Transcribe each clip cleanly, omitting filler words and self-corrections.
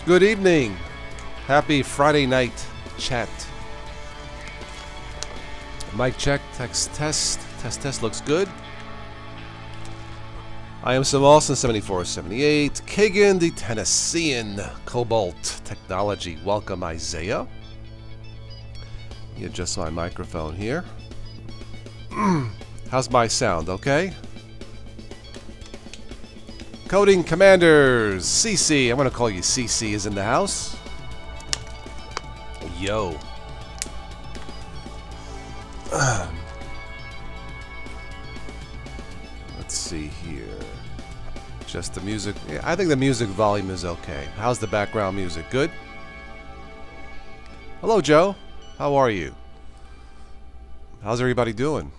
Good evening. Happy Friday night chat. Mic check, text test. Test looks good. I am Sim Austin 7478. Kagan the Tennessean. Cobalt Technology. Welcome, Isaiah. Let me adjust my microphone here. How's my sound? Okay. Coding Commanders. CC. I'm going to call you CC is in the house. Yo. Let's see here. Just the music. Yeah, I think the music volume is okay. How's the background music? Good? Hello, Joe. How are you? How's everybody doing?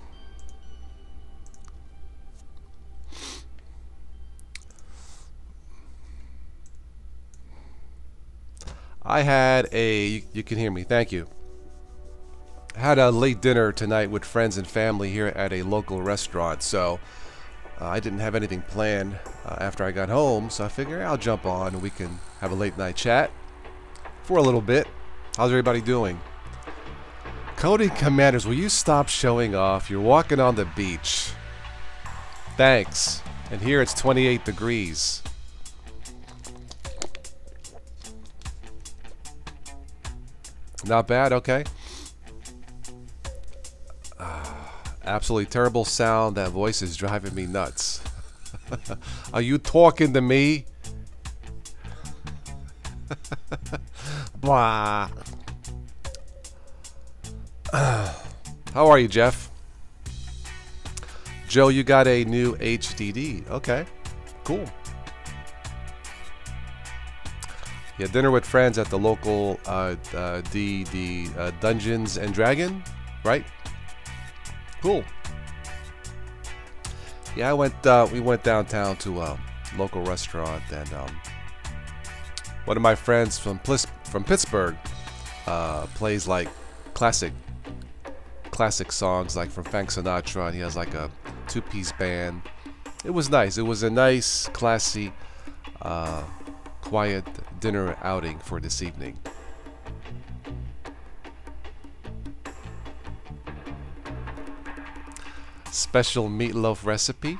I had a... You can hear me. Thank you. I had a late dinner tonight with friends and family here at a local restaurant, so I didn't have anything planned after I got home, so I figured I'll jump on and we can have a late night chat for a little bit. How's everybody doing? Coding Commanders, will you stop showing off? You're walking on the beach. Thanks. And here it's 28 degrees. Not bad, okay. Absolutely terrible sound. That voice is driving me nuts. Are you talking to me? Blah. How are you, Jeff? Joe, you got a new HDD. Okay, cool. Yeah, dinner with friends at the local Dungeons and Dragon, right? Cool. Yeah, we went downtown to a local restaurant, and one of my friends from Pittsburgh plays like classic songs, like from Frank Sinatra, and he has like a two-piece band. It was nice. It was a nice, classy, quiet dinner outing for this evening. Special meatloaf recipe.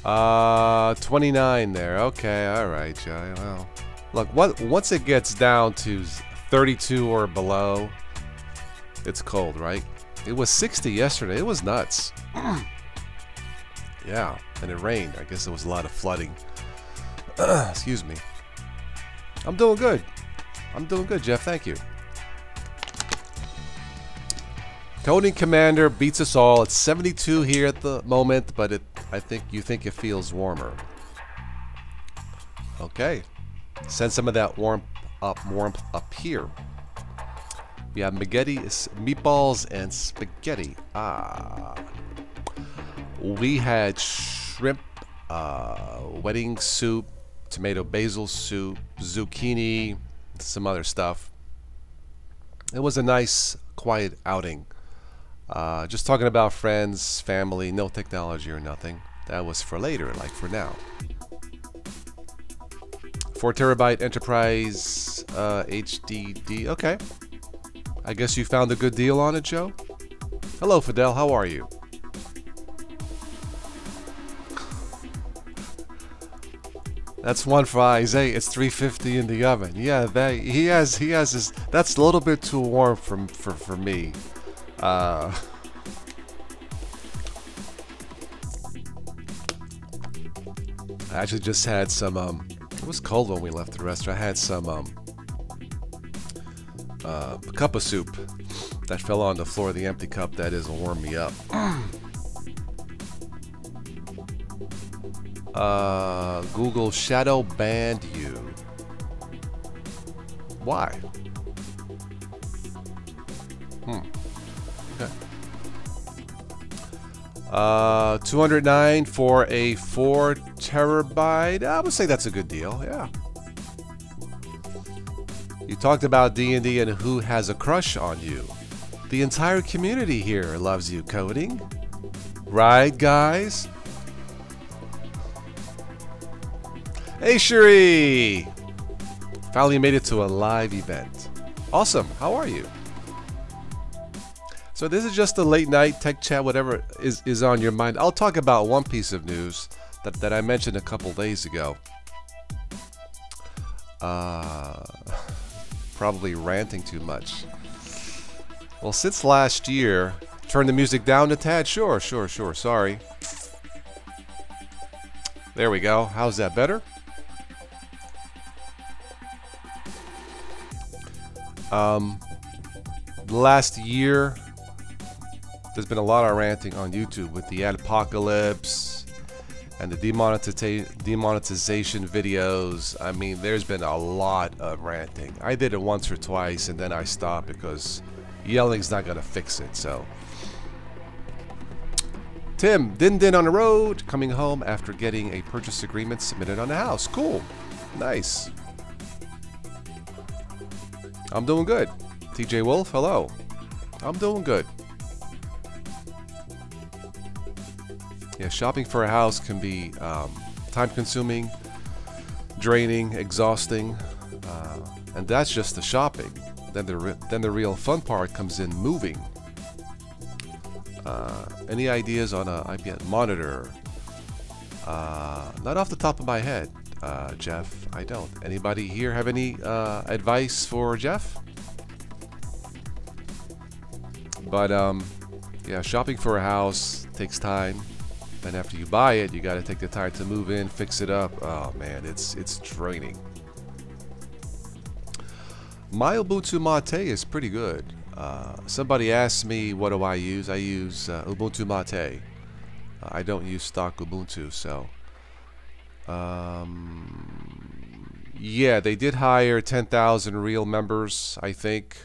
29 there. Okay, all right, Joe. Well, look, once it gets down to 32 or below, it's cold, right? It was 60 yesterday. It was nuts. Yeah, and it rained. I guess there was a lot of flooding. Excuse me. I'm doing good. I'm doing good, Jeff. Thank you. Coding Commander beats us all. It's 72 here at the moment, but I think you think it feels warmer. Okay. Send some of that warmth up here. We have meatballs and spaghetti. We had shrimp, wedding soup, tomato basil soup, zucchini, some other stuff. It was a nice, quiet outing. Just talking about friends, family, no technology or nothing. That was for later, like for now. 4 terabyte enterprise HDD. Okay. I guess you found a good deal on it, Joe? Hello, Fidel. How are you? That's one for Isaiah. It's 350 in the oven. Yeah, he has his. That's a little bit too warm for me. I actually just had some. It was cold when we left the restaurant. I had some cup of soup that fell on the floor. The empty cup, that is, will warm me up. Google shadow banned you. Why? Okay. 209 for a 4 terabyte. I would say that's a good deal. Yeah. You talked about D&D and who has a crush on you. The entire community here loves you, Coding. Right, guys? Hey, Shuri! Finally made it to a live event. Awesome. How are you? So this is just a late night tech chat, whatever is on your mind. I'll talk about one piece of news that I mentioned a couple days ago. Probably ranting too much. Well, since last year, turn the music down a tad. Sure. Sorry. There we go. How's that better? Last year, there's been a lot of ranting on YouTube with the adpocalypse and the demonetization videos. I mean, there's been a lot of ranting. I did it once or twice and then I stopped because yelling's not gonna fix it. So Tim, Din on the road, coming home after getting a purchase agreement submitted on the house. Cool. Nice. I'm doing good. TJ Wolf, hello. I'm doing good. Yeah, shopping for a house can be time-consuming, draining, exhausting, and that's just the shopping. Then the real fun part comes in moving. Any ideas on an IPS monitor? Not off the top of my head, Jeff. I don't. Anybody here have any advice for Jeff? But yeah, shopping for a house takes time. And after you buy it, you got to take the time to move in, fix it up. Oh man, it's draining. My Ubuntu Mate is pretty good. Somebody asked me, what do I use? I use Ubuntu Mate. I don't use stock Ubuntu, so yeah, they did hire 10,000 real members, I think,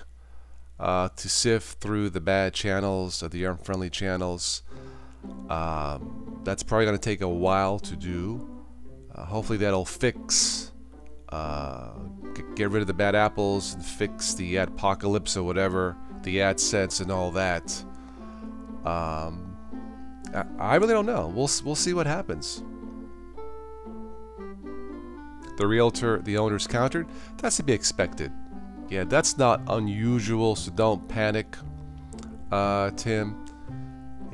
to sift through the bad channels, the unfriendly channels. That's probably going to take a while to do. Hopefully that'll fix, get rid of the bad apples and fix the adpocalypse or whatever, the AdSense and all that. I really don't know. We'll see what happens. The owners countered. That's to be expected. Yeah, that's not unusual, so don't panic, Tim.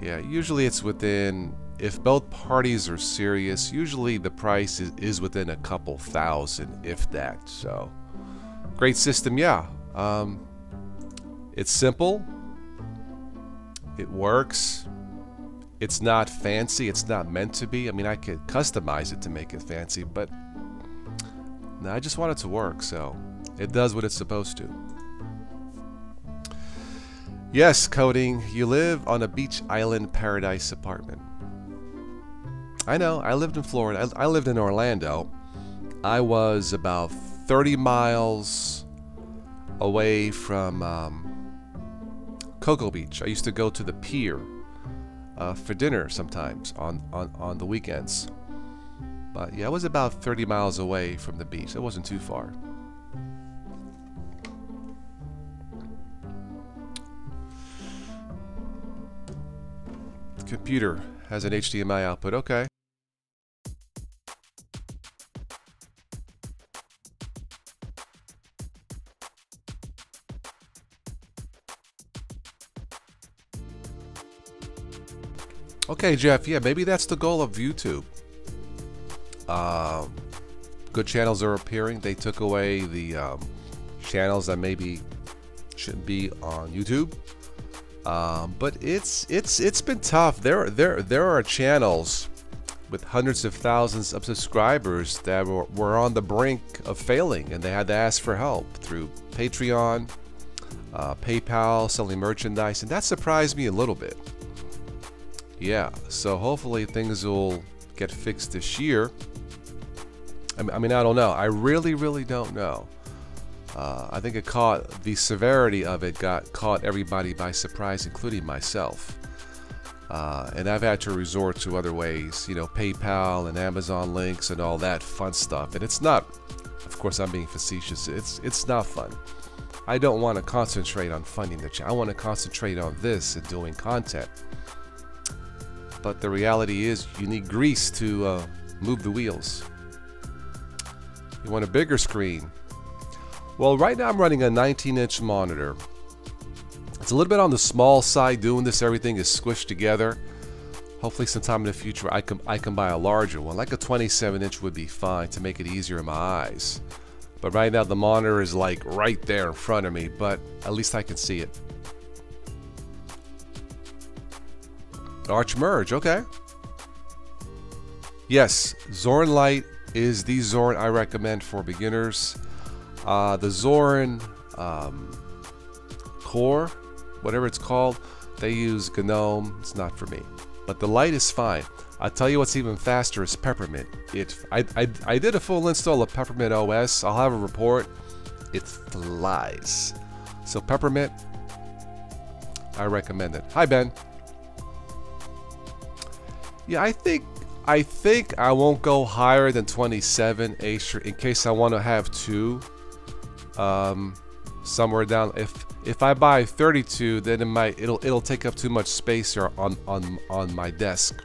Yeah, usually it's within, if both parties are serious, usually the price is within a couple thousand, if that. So, great system, yeah. It's simple. It works. It's not fancy. It's not meant to be. I mean, I could customize it to make it fancy, but no, I just want it to work, so it does what it's supposed to. Yes, Coding, you live on a beach island paradise apartment. I know, I lived in Florida. I lived in Orlando. I was about 30 miles away from Cocoa Beach. I used to go to the pier for dinner sometimes on the weekends. But yeah, I was about 30 miles away from the beach. It wasn't too far. The computer has an HDMI output. Okay. Okay, Jeff. Yeah, maybe that's the goal of YouTube. Good channels are appearing. They took away the channels that maybe shouldn't be on YouTube. But it's been tough. There are channels with hundreds of thousands of subscribers that were on the brink of failing, and they had to ask for help through Patreon, PayPal, selling merchandise, and that surprised me a little bit. Yeah, so hopefully things will get fixed this year. I mean, I don't know. I really don't know. I think the severity of it caught everybody by surprise, including myself. And I've had to resort to other ways, you know, PayPal and Amazon links and all that fun stuff. And it's not, of course, I'm being facetious. It's not fun. I don't want to concentrate on funding the channel. I want to concentrate on this and doing content. But the reality is, you need grease to move the wheels. You want a bigger screen? Well, right now I'm running a 19-inch monitor. It's a little bit on the small side doing this. Everything is squished together. Hopefully sometime in the future I can buy a larger one. Like a 27-inch would be fine to make it easier in my eyes. But right now the monitor is like right there in front of me, but at least I can see it. Arch merge, okay. Yes, Zorin Lite is the Zorin I recommend for beginners. The Zorin Core, whatever it's called, they use GNOME. It's not for me. But the Lite is fine. I'll tell you what's even faster is Peppermint. I did a full install of Peppermint OS. I'll have a report. It flies. So Peppermint, I recommend it. Hi, Ben. Yeah, I think I won't go higher than 27 in case I want to have two somewhere down. If I buy 32, then it'll take up too much space here on my desk.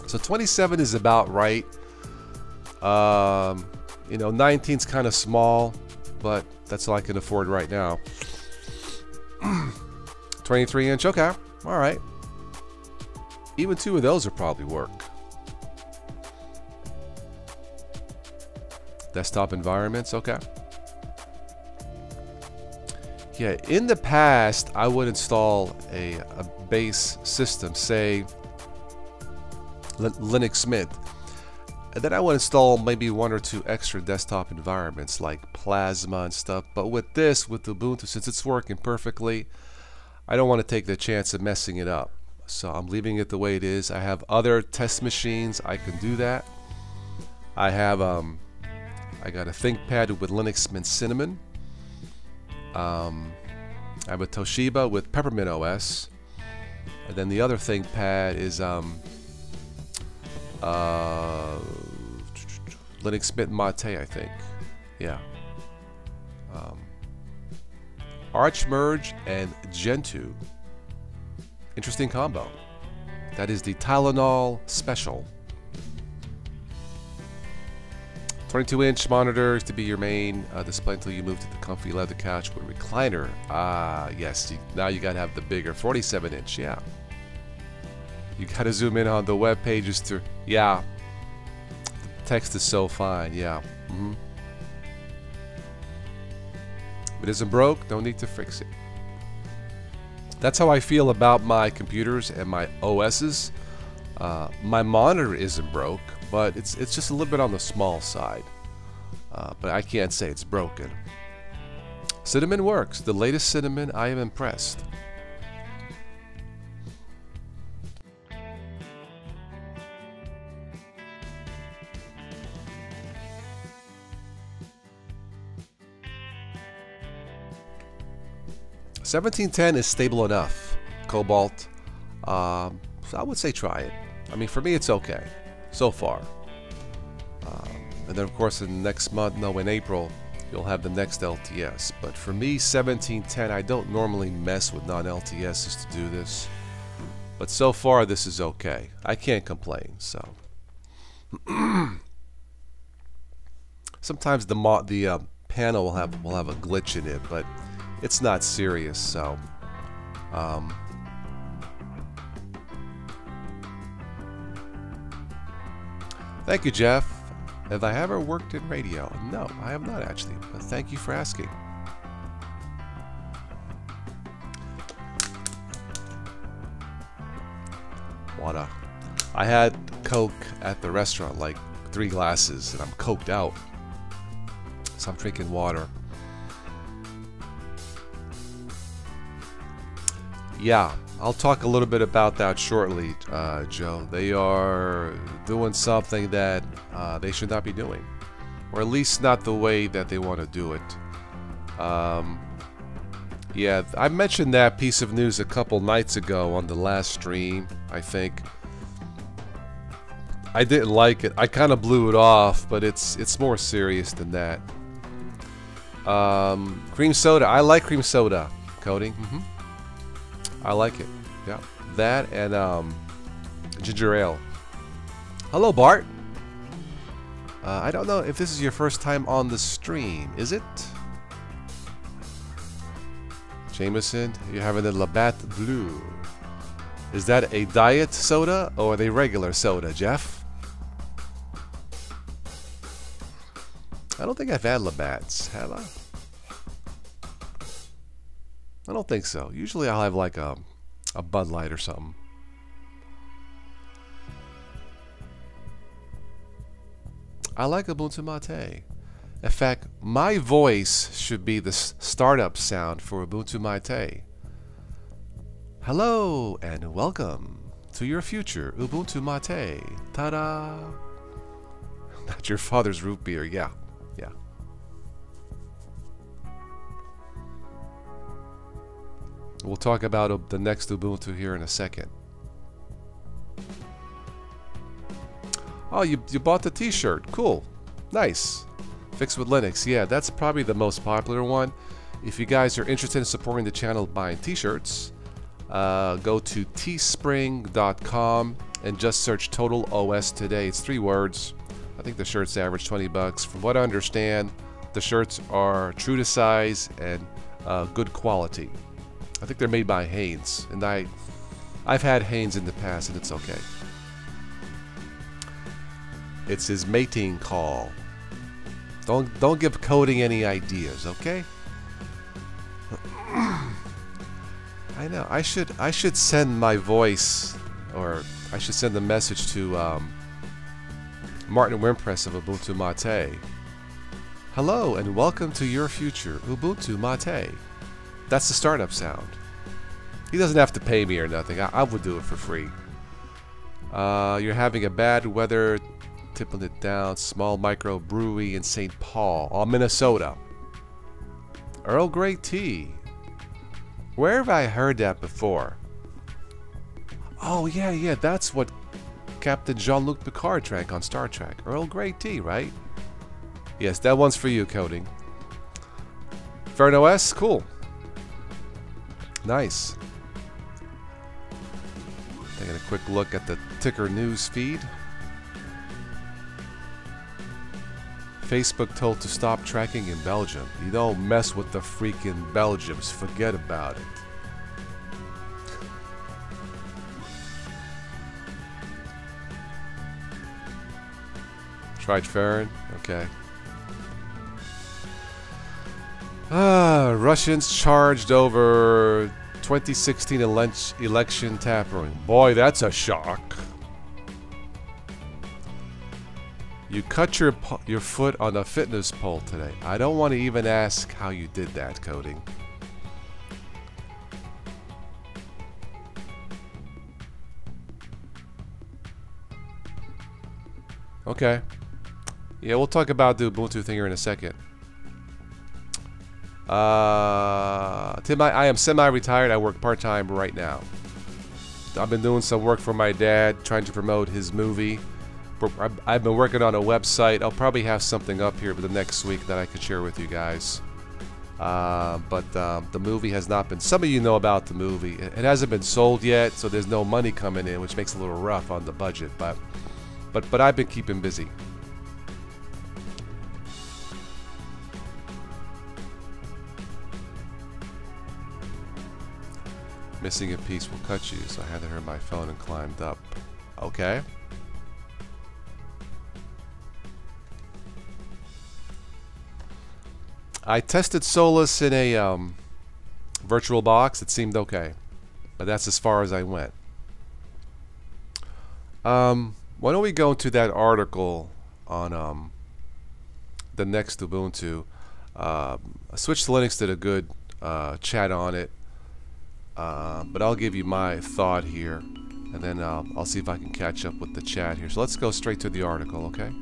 So 27 is about right. You know, 19's kind of small, but that's all I can afford right now. 23-inch, okay, all right. Even two of those will probably work. Desktop environments, okay. Yeah, in the past, I would install a base system, say Linux Mint, and then I would install maybe one or two extra desktop environments like Plasma and stuff. But with this, with Ubuntu, since it's working perfectly, I don't want to take the chance of messing it up. So I'm leaving it the way it is. I have other test machines I can do that. I have I got a ThinkPad with Linux Mint Cinnamon. I have a Toshiba with Peppermint OS, and then the other ThinkPad is Linux Mint Mate, I think. Yeah. Arch Merge and Gentoo. Interesting combo. That is the Tylenol Special. 22-inch monitor is to be your main display until you move to the comfy leather couch with recliner. Ah, yes. Now you gotta have the bigger 47-inch. Yeah. You gotta zoom in on the web pages to. Yeah. The text is so fine. Yeah. If it isn't broke, no need to fix it. That's how I feel about my computers and my OSs. My monitor isn't broke, but it's just a little bit on the small side. But I can't say it's broken. Cinnamon works. The latest Cinnamon, I am impressed. $1710 is stable enough. Cobalt. So I would say try it. I mean, for me, it's okay so far. And then, of course, in next month, no, in April, you'll have the next LTS. But for me, 1710, I don't normally mess with non-LTSs to do this. But so far, this is okay. I can't complain. So sometimes the panel will have a glitch in it, but it's not serious. So thank you, Jeff. Have I ever worked in radio? No, I have not actually, but thank you for asking. Water. I had Coke at the restaurant, like 3 glasses, and I'm coked out. So I'm drinking water. Yeah, I'll talk a little bit about that shortly, Joe. They are doing something that they should not be doing, or at least not the way that they want to do it. Yeah, I mentioned that piece of news a couple nights ago on the last stream, I think. I didn't like it. I kind of blew it off, but it's more serious than that. Cream soda. I like cream soda. Coating. I like it. Yeah. That and ginger ale. Hello, Bart. I don't know if this is your first time on the stream, is it? Jameson, you're having the Labatt Blue. Is that a diet soda or a regular soda, Jeff? I don't think I've had Labatt's, have I? I don't think so. Usually I'll have like a Bud Light or something. I like Ubuntu Mate. In fact, my voice should be the startup sound for Ubuntu Mate. Hello and welcome to your future Ubuntu Mate. Ta-da! Not your father's root beer. Yeah, yeah. We'll talk about the next Ubuntu here in a second. Oh, you bought the t-shirt. Cool. Nice. Fixed with Linux. Yeah, that's probably the most popular one. If you guys are interested in supporting the channel buying t-shirts, go to teespring.com and just search Total OS Today. It's 3 words. I think the shirts average 20 bucks. From what I understand, the shirts are true to size and good quality. I think they're made by Hanes, and I've had Hanes in the past, and it's okay. It's his mating call. Don't give coding any ideas, okay? I know. I should send my voice, or I should send a message to Martin Wimpress of Ubuntu Mate. Hello and welcome to your future Ubuntu Mate. That's the startup sound. He doesn't have to pay me or nothing. I would do it for free. You're having a bad weather. Tipping it down. Small micro brewery in St. Paul, Minnesota. Earl Grey tea. Where have I heard that before? Oh yeah, that's what Captain Jean-Luc Picard drank on Star Trek. Earl Grey tea, right? Yes, that one's for you, coding. Fern OS, cool. Nice. Taking a quick look at the ticker news feed. Facebook told to stop tracking in Belgium. You don't mess with the freaking Belgians. Forget about it. Tried Farron? Okay. Russians charged over 2016 election tampering. Boy, that's a shock. You cut your foot on a fitness pole today. I don't want to even ask how you did that, coding. Okay. Yeah, we'll talk about the Ubuntu thing here in a second. Tim, I am semi-retired. I work part-time right now. I've been doing some work for my dad, trying to promote his movie. I've been working on a website. I'll probably have something up here for the next week that I could share with you guys. But the movie has not been... Some of you know about the movie. It hasn't been sold yet, so there's no money coming in, which makes it a little rough on the budget. But I've been keeping busy. Missing a piece will cut you, so I had to turn my phone and climbed up. Okay. I tested Solus in a virtual box. It seemed okay, but that's as far as I went. Why don't we go into that article on the next Ubuntu? Switch to Linux did a good chat on it, but I'll give you my thought here, and then I'll see if I can catch up with the chat here. So let's go straight to the article, okay?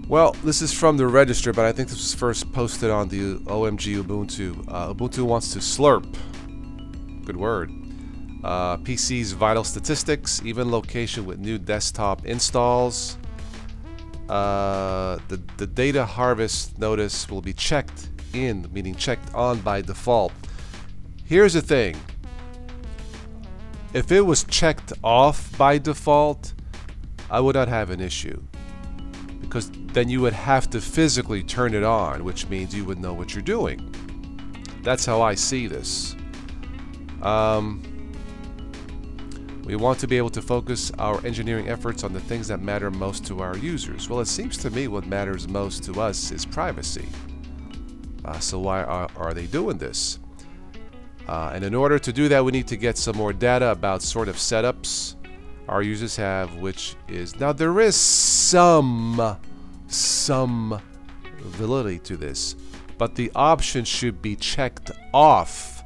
Well, this is from the Register, but I think this was first posted on the OMG Ubuntu. Ubuntu wants to slurp. Good word. PC's vital statistics, even location with new desktop installs. The data harvest notice will be checked in, meaning checked on by default. Here's the thing. If it was checked off by default, I would not have an issue, because then you would have to physically turn it on, which means you would know what you're doing. That's how I see this. We want to be able to focus our engineering efforts on the things that matter most to our users. Well, it seems to me what matters most to us is privacy. So why are they doing this? And in order to do that, we need to get some more data about sort of setups our users have, which is, now there is some validity to this, but the option should be checked off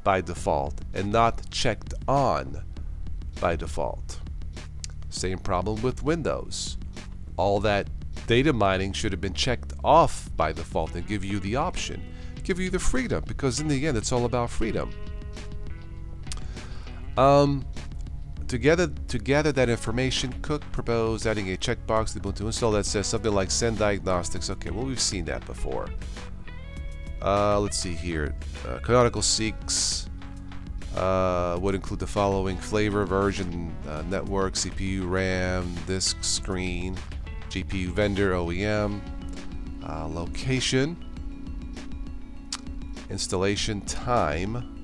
by default and not checked on by default. Same problem with Windows. All that data mining should have been checked off by default and give you the option, give you the freedom, because in the end it's all about freedom. To gather that information, Cook proposed adding a checkbox to the Ubuntu install that says something like send diagnostics. Okay, well, we've seen that before. Let's see here. Canonical seeks would include the following: flavor, version, network, CPU, RAM, disk, screen, GPU, vendor, OEM, location, installation time,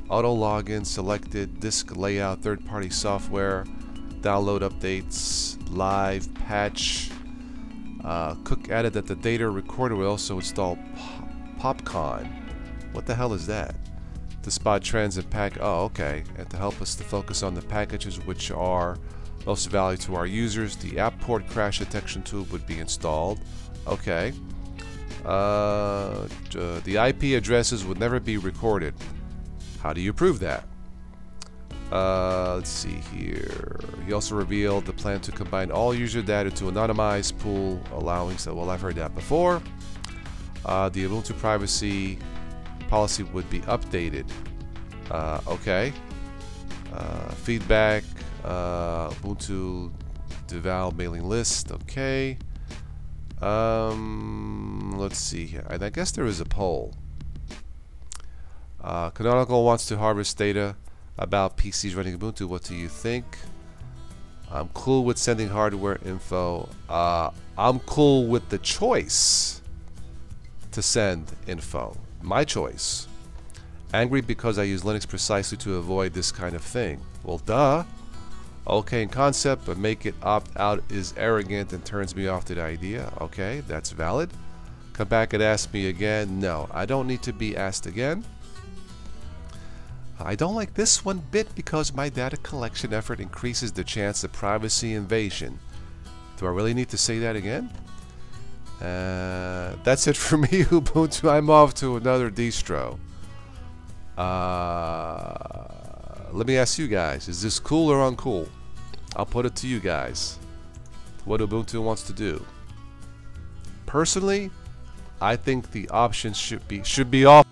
auto login, selected, disk layout, third-party software, download updates, live, patch. Cook added that the data recorder will also install Popcon. What the hell is that? To spot trends and pack. Oh, okay. And to help us to focus on the packages which are most valuable to our users, the app port crash detection tool would be installed. Okay. The IP addresses would never be recorded. How do you prove that? Let's see here. He also revealed the plan to combine all user data to anonymize pool, allowing, so, well, I've heard that before. The Ubuntu privacy policy would be updated. Okay. Feedback, Ubuntu deval mailing list. Okay. Let's see here. I guess there is a poll. Canonical wants to harvest data about PCs running Ubuntu. What do you think? I'm cool with sending hardware info. I'm cool with the choice to send info. My choice. Angry because I use Linux precisely to avoid this kind of thing. Well, duh. Okay in concept, but make it opt out is arrogant and turns me off to the idea. Okay, that's valid. Come back and ask me again. No, I don't need to be asked again. I don't like this one bit because my data collection effort increases the chance of privacy invasion. Do I really need to say that again? That's it for me, Ubuntu. I'm off to another distro. Let me ask you guys, is this cool or uncool? I'll put it to you guys. What Ubuntu wants to do. Personally, I think the options should be off.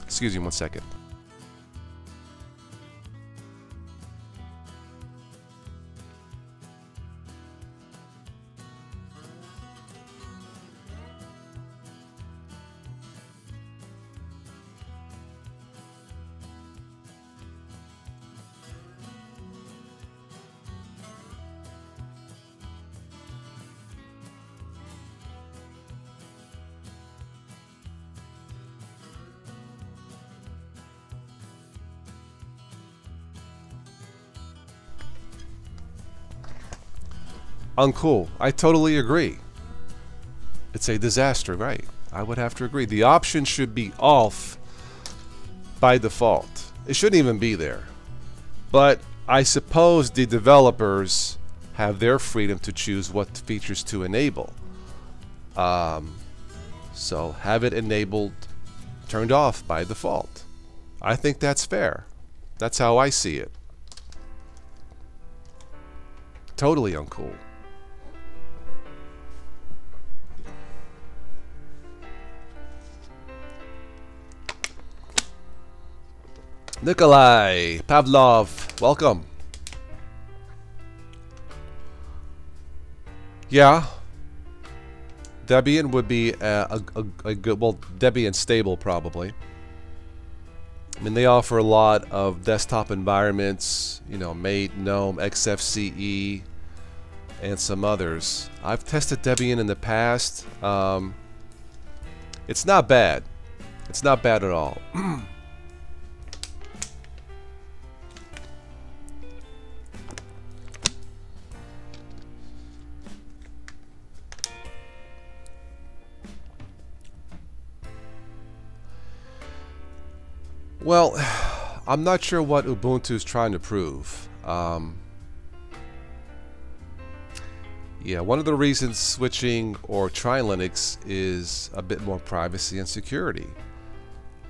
Excuse me 1 second. Uncool. I totally agree. It's a disaster, right? I would have to agree. The option should be off by default. It shouldn't even be there. But I suppose the developers have their freedom to choose what features to enable. So have it enabled, turned off by default. I think that's fair. That's how I see it. Totally uncool. Nikolai Pavlov, welcome. Yeah, Debian would be a good, well, Debian stable probably. I mean, they offer a lot of desktop environments, you know, Mate, GNOME, XFCE, and some others. I've tested Debian in the past. It's not bad. It's not bad at all. Well, I'm not sure what Ubuntu is trying to prove. Yeah, one of the reasons switching or trying Linux is a bit more privacy and security.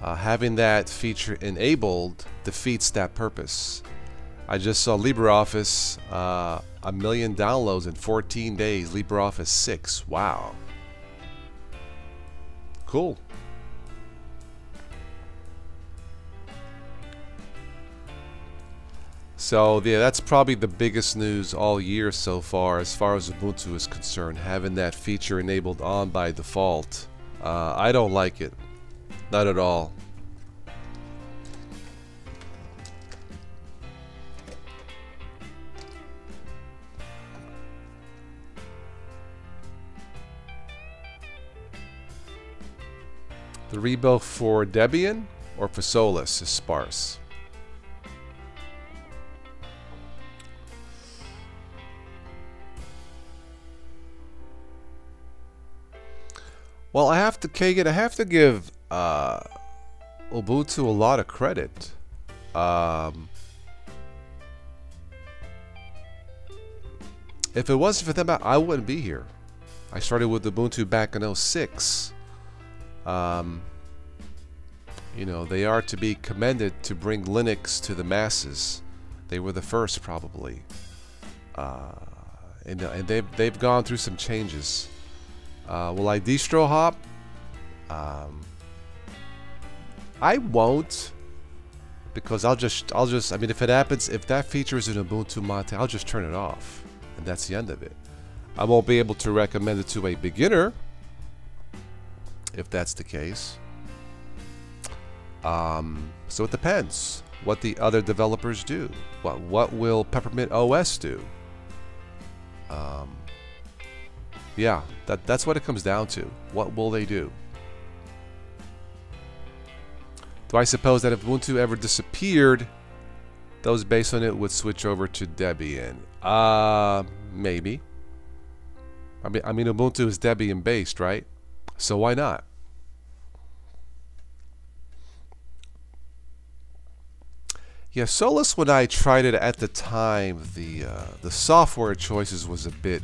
Having that feature enabled defeats that purpose. I just saw LibreOffice, 1 million downloads in 14 days, LibreOffice 6. Wow. Cool. So yeah, that's probably the biggest news all year so far as Ubuntu is concerned, having that feature enabled on by default. I don't like it. Not at all. The rebuild for Debian or for Solus is sparse. Well, I have to, Kagan, I have to give Ubuntu a lot of credit. If it wasn't for them, I wouldn't be here. I started with Ubuntu back in 06. You know, they are to be commended to bring Linux to the masses. They were the first, probably, and they've gone through some changes. Will I distro hop? I won't, because I'll just I mean, if it happens, if that feature is in Ubuntu Mate, I'll just turn it off, and that's the end of it. I won't be able to recommend it to a beginner if that's the case. So it depends what the other developers do. What will Peppermint OS do? Yeah, that's what it comes down to. What will they do? Do I suppose that if Ubuntu ever disappeared, those based on it would switch over to Debian? Maybe. I mean, Ubuntu is Debian based, right? So why not? Yeah, Solus, when I tried it at the time, the software choices was a bit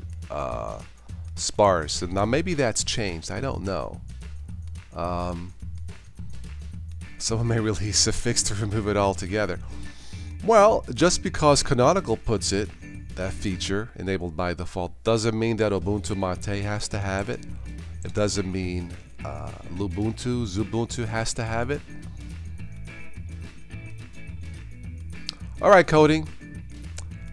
sparse, and now maybe that's changed. I don't know. Someone may release a fix to remove it altogether. Well, just because Canonical puts it, that feature enabled by default, doesn't mean that Ubuntu Mate has to have it. It doesn't mean Lubuntu, Xubuntu has to have it. Alright, coding.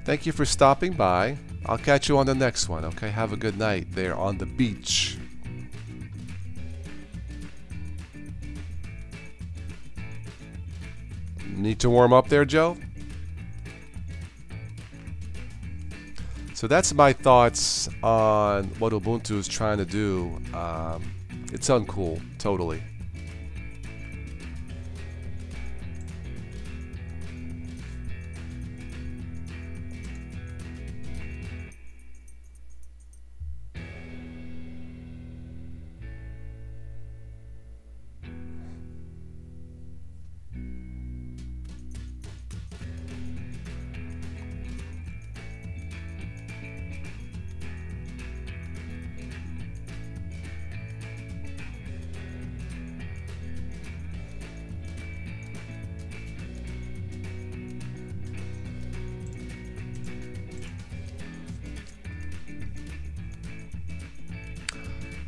Thank you for stopping by. I'll catch you on the next one, okay? Have a good night there on the beach. Need to warm up there, Joe? So that's my thoughts on what Ubuntu is trying to do. It's uncool, totally.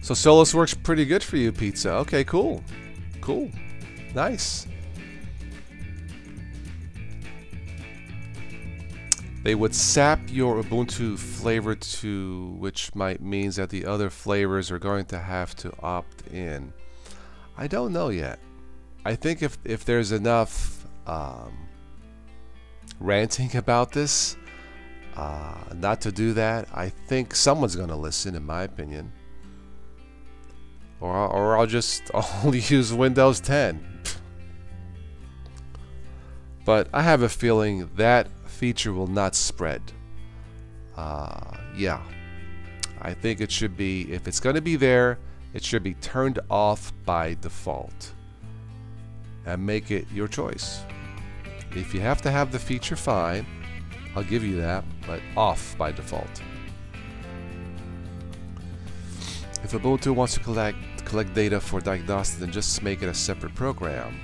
So Solus works pretty good for you, Pizza. Okay, cool. Cool. Nice. They would sap your Ubuntu flavor to, which might means that the other flavors are going to have to opt in. I don't know yet. I think if there's enough ranting about this, not to do that, I think someone's going to listen, in my opinion. Or I'll just only use Windows 10. But I have a feeling that feature will not spread. Yeah. I think it should be, if it's going to be there, it should be turned off by default. And make it your choice. If you have to have the feature, fine. I'll give you that, but off by default. If Ubuntu wants to collect data for diagnostics, then just make it a separate program.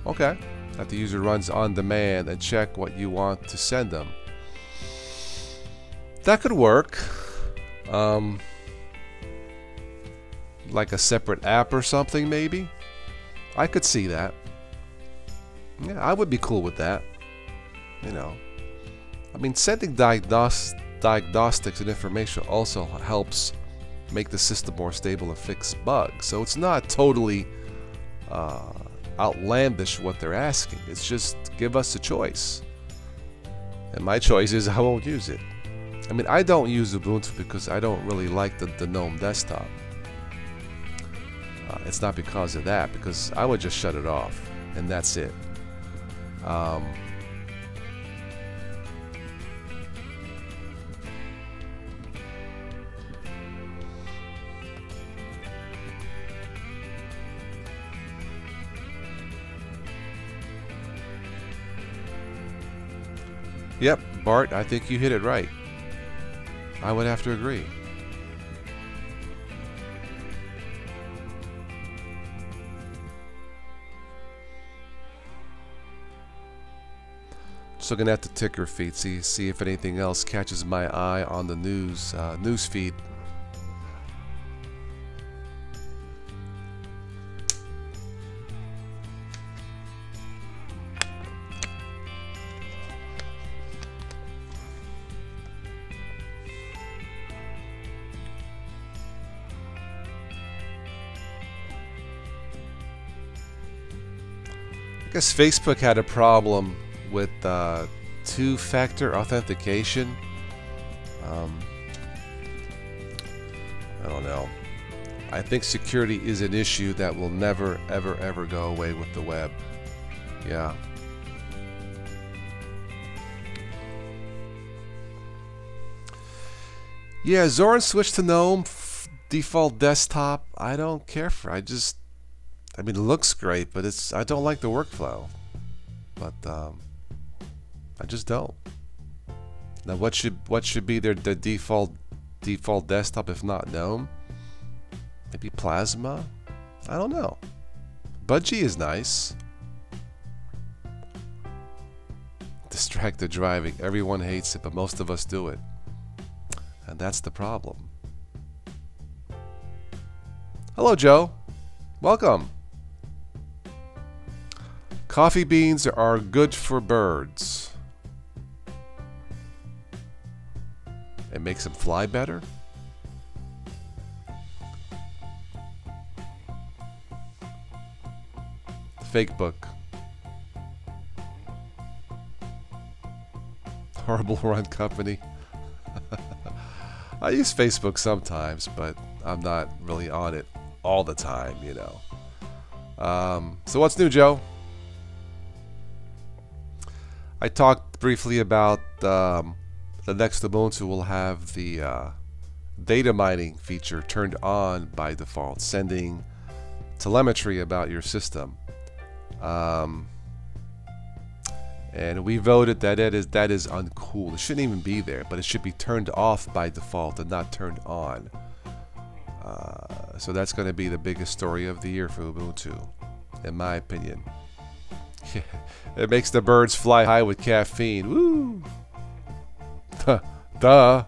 Okay. That the user runs on demand and check what you want to send them. That could work. Like a separate app or something, maybe. I could see that. Yeah, I would be cool with that. You know, I mean, sending diagnostics and information also helps make the system more stable and fix bugs. So it's not totally outlandish what they're asking. It's just give us a choice. And my choice is I won't use it. I mean, I don't use Ubuntu because I don't really like the GNOME desktop. It's not because of that, because I would just shut it off and that's it. Yep, Bart, I think you hit it right. I would have to agree. Just looking at the ticker feed, see if anything else catches my eye on the news feed. I guess Facebook had a problem with two-factor authentication. I don't know. I think security is an issue that will never, ever go away with the web. Yeah. Yeah, Zoran switched to GNOME default desktop. I don't care for. I mean, it looks great, but I don't like the workflow. But I just don't. Now, what should be the default desktop if not GNOME? Maybe Plasma? I don't know. Budgie is nice. Distracted driving. Everyone hates it, but most of us do it. And that's the problem. Hello, Joe. Welcome. Coffee beans are good for birds. It makes them fly better? Fake book. Horrible run company. I use Facebook sometimes, but I'm not really on it all the time, you know. So what's new, Joe? I talked briefly about the next Ubuntu will have the data mining feature turned on by default, sending telemetry about your system. And we voted that that is uncool. It shouldn't even be there, but it should be turned off by default and not turned on. So that's going to be the biggest story of the year for Ubuntu, in my opinion. It makes the birds fly high with caffeine. Woo! Duh.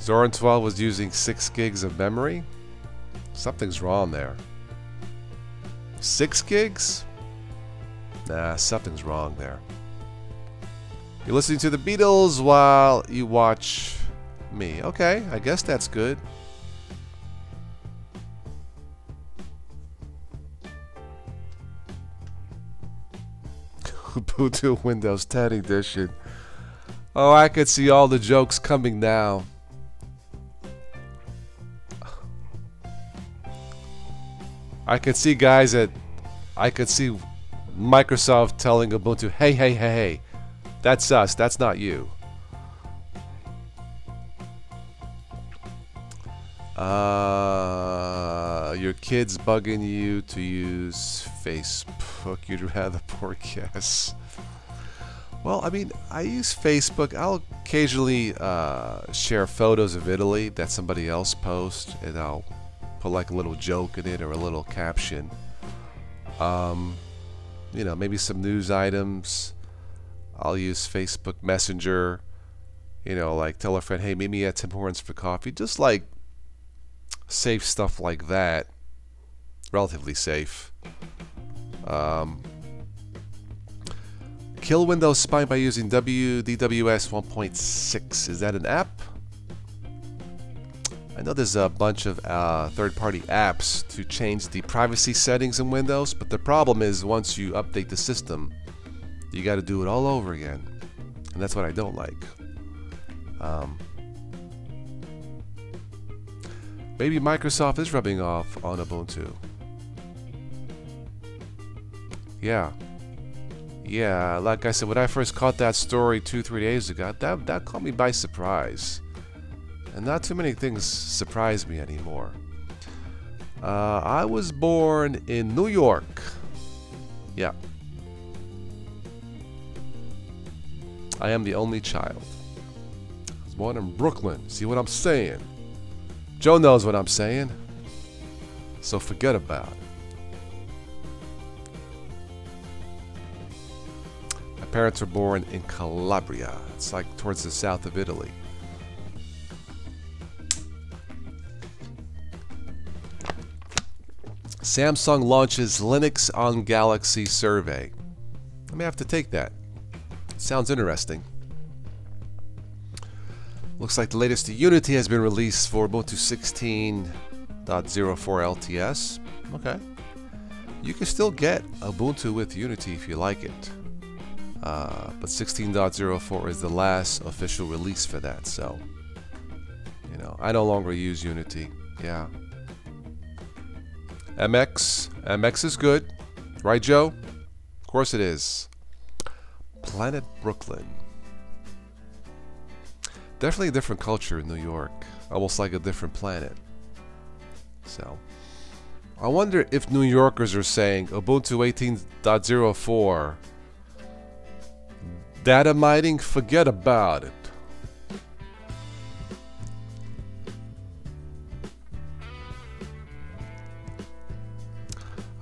Zoran 12 was using 6 gigs of memory. Something's wrong there. 6 gigs? Nah, something's wrong there. You're listening to the Beatles while you watch me. Okay, I guess that's good. Ubuntu Windows 10 edition. Oh, I could see all the jokes coming now. I could see Microsoft telling Ubuntu, hey, that's us, that's not you. Your kid's bugging you to use Facebook. You'd rather poor guess. Well, I mean, I use Facebook. I'll occasionally share photos of Italy that somebody else posts, and I'll put like a little joke in it or a little caption. You know, maybe some news items. I'll use Facebook Messenger. You know, like tell a friend, hey, meet me at Tim Hortons for coffee. Just like safe stuff like that. Relatively safe. Kill Windows spying by using DWS 1.6. Is that an app? I know there's a bunch of third-party apps to change the privacy settings in Windows, but the problem is once you update the system, you got to do it all over again, and that's what I don't like. Maybe Microsoft is rubbing off on Ubuntu. Yeah, like I said, when I first caught that story 2-3 days ago, that caught me by surprise. And not too many things surprise me anymore. I was born in New York. Yeah. I am the only child. I was born in Brooklyn. See what I'm saying? Joe knows what I'm saying. So forget about it. My parents were born in Calabria. It's like towards the south of Italy. Samsung launches Linux on Galaxy survey. I may have to take that. Sounds interesting. Looks like the latest Unity has been released for Ubuntu 16.04 LTS. Okay. You can still get Ubuntu with Unity if you like it. But 16.04 is the last official release for that, so you know, I no longer use Unity. Yeah. MX is good, right, Joe? Of course it is. Planet Brooklyn. Definitely a different culture in New York, almost like a different planet. So, I wonder if New Yorkers are saying Ubuntu 18.04, data mining, forget about it.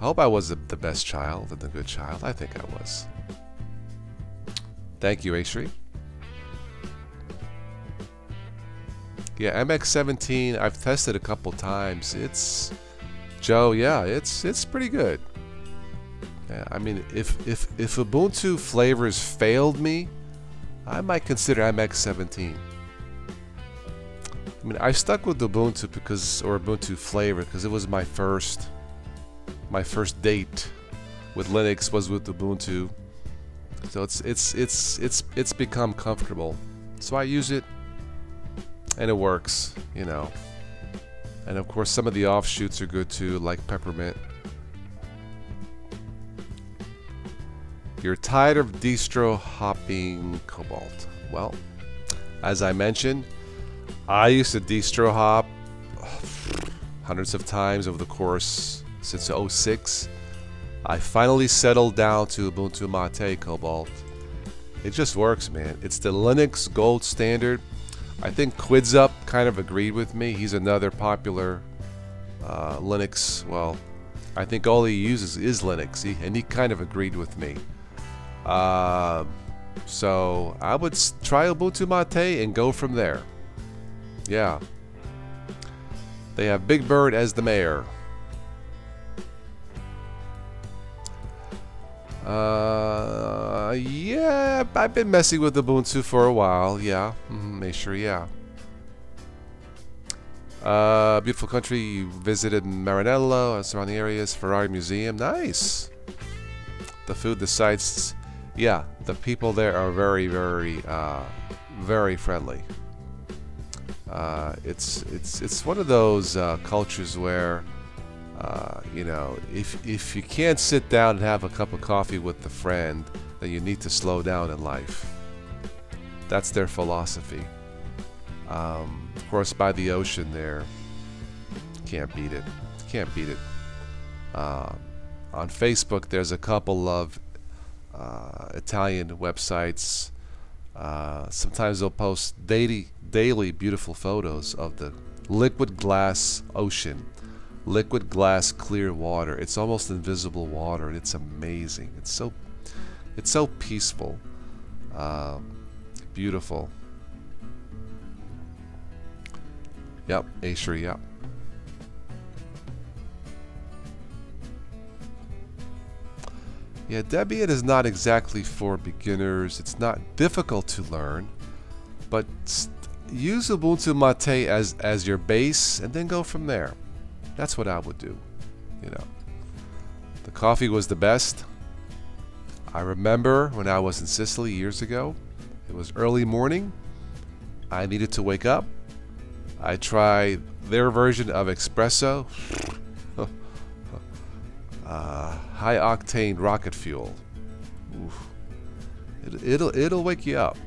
I hope I was the best child and the good child. I think I was. Thank you, Ashri. Yeah, MX17 I've tested a couple times. It's Joe, yeah, it's pretty good. Yeah, I mean, if Ubuntu flavors failed me, I might consider MX17. I mean, I stuck with Ubuntu or Ubuntu flavor because it was my first date with Linux was with Ubuntu, so it's become comfortable. So I use it, and it works, you know. And of course, some of the offshoots are good too, like Peppermint. You're tired of distro hopping, Cobalt. Well, as I mentioned, I used to distro hop hundreds of times over the course since 06. I finally settled down to Ubuntu Mate, Cobalt. It just works, man. It's the Linux gold standard. I think Quidsup kind of agreed with me. He's another popular Linux. Well, I think all he uses is Linux, and he kind of agreed with me. So I would try Ubuntu Mate and go from there. Yeah. They have Big Bird as the mayor. Yeah, I've been messing with Ubuntu for a while. Yeah, make sure. Yeah. Beautiful country. You visited Maranello and surrounding areas. Ferrari Museum. Nice. The food, the sights. Yeah, the people there are very, very, very friendly. It's one of those cultures where, you know, if you can't sit down and have a cup of coffee with a friend, then you need to slow down in life. That's their philosophy. Of course, by the ocean there, can't beat it. Can't beat it. On Facebook, there's a couple of Italian websites. Sometimes they'll post daily beautiful photos of the liquid glass ocean, liquid glass clear water. It's almost invisible water, and it's amazing. It's so peaceful, beautiful. Yep, Asher, yep. Yeah, Debian is not exactly for beginners. It's not difficult to learn, but use Ubuntu Mate as your base and then go from there. That's what I would do, you know. The coffee was the best. I remember when I was in Sicily years ago, it was early morning. I needed to wake up. I tried their version of espresso. High octane rocket fuel. Oof. It'll wake you up.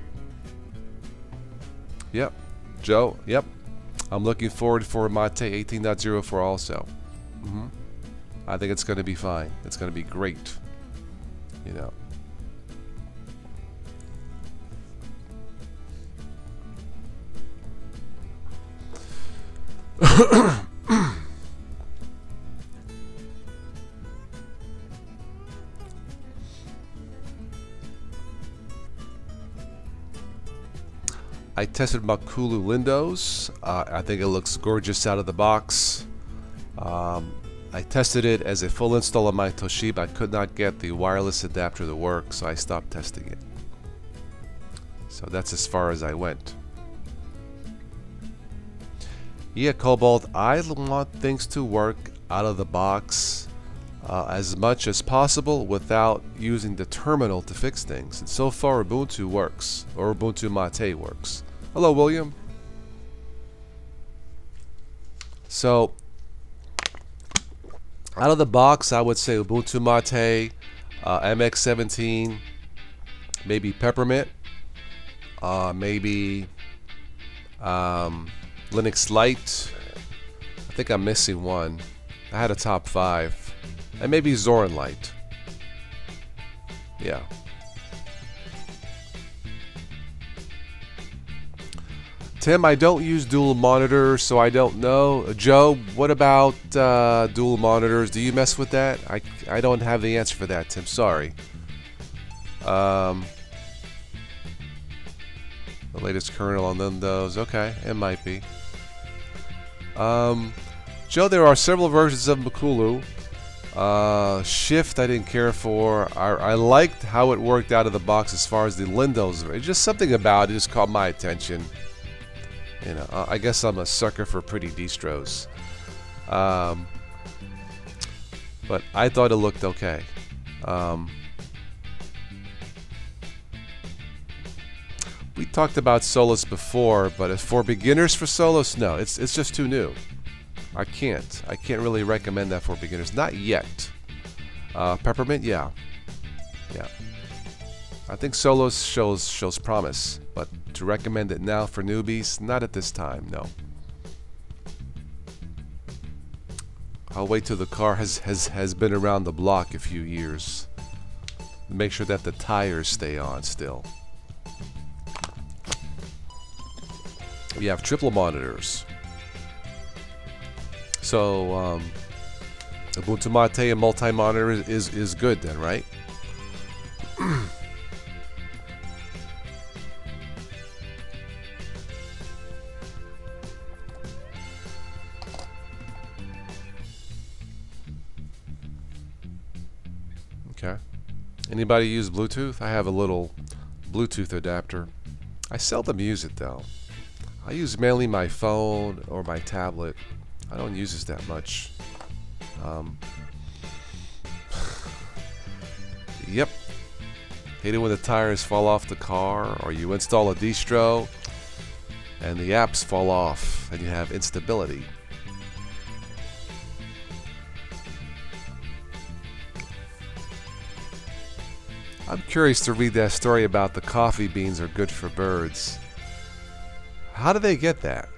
Yep, Joe. Yep, I'm looking forward for Mate 18.04 also. I think it's going to be fine. It's going to be great. You know. I tested Makulu Lindos. I think it looks gorgeous out of the box. I tested it as a full install on my Toshiba. I could not get the wireless adapter to work, so I stopped testing it. So that's as far as I went. Yeah, Cobalt, I want things to work out of the box as much as possible without using the terminal to fix things. And so far, Ubuntu works, or Ubuntu Mate works. Hello, William. So, out of the box, I would say Ubuntu Mate, MX17, maybe Peppermint, maybe Linux Lite. I think I'm missing one. I had a top 5. And maybe Zorin Lite. Yeah. Tim, I don't use dual monitors, so I don't know. Joe, what about dual monitors? Do you mess with that? I don't have the answer for that, Tim. Sorry. The latest kernel on Windows. Okay, it might be. Joe, there are several versions of Makulu. Shift I didn't care for. I liked how it worked out of the box as far as the Windows. It's just something about it just caught my attention. You know, I guess I'm a sucker for pretty distros. But I thought it looked okay. We talked about Solus before, but as for beginners for Solus, no, it's just too new. I can't really recommend that for beginners, not yet. Peppermint, yeah. I think Solus shows promise, but to recommend it now for newbies, not at this time, no. I'll wait till the car has been around the block a few years. Make sure that the tires stay on still. We have triple monitors. So Ubuntu Mate and multi-monitor is good then, right? Okay. Anybody use Bluetooth? I have a little Bluetooth adapter. I seldom use it though. I use mainly my phone or my tablet. I don't use this that much. Yep. Hate it when the tires fall off the car, or you install a distro and the apps fall off and you have instability. I'm curious to read that story about the coffee beans are good for birds. How do they get that?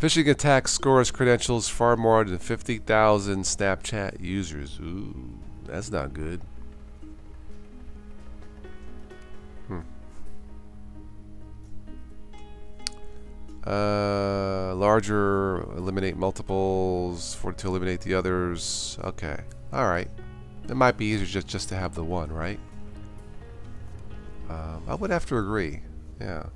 Phishing attack scores credentials far more than 50,000 Snapchat users. Ooh, that's not good. Larger, eliminate multiples to eliminate the others. Okay, all right. It might be easier just to have the one, right? I would have to agree. Yeah.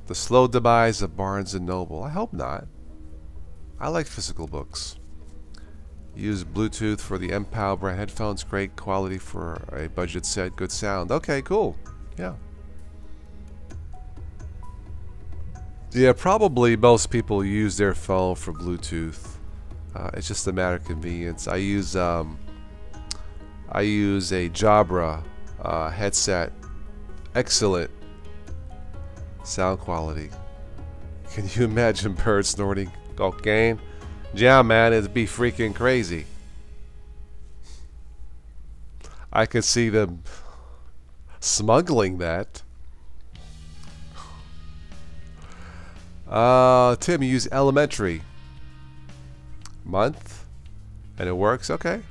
The slow demise of Barnes and Noble. I hope not. I like physical books. Use Bluetooth for the M-Power brand headphones. Great quality for a budget set. Good sound. Okay, cool. Yeah. Yeah, probably most people use their phone for Bluetooth. It's just a matter of convenience. I use a Jabra headset. Excellent sound quality. Can you imagine birds snorting cocaine? Yeah, man, it'd be freaking crazy. I could see them smuggling that. Tim, you use Elementary. Month? And it works? Okay.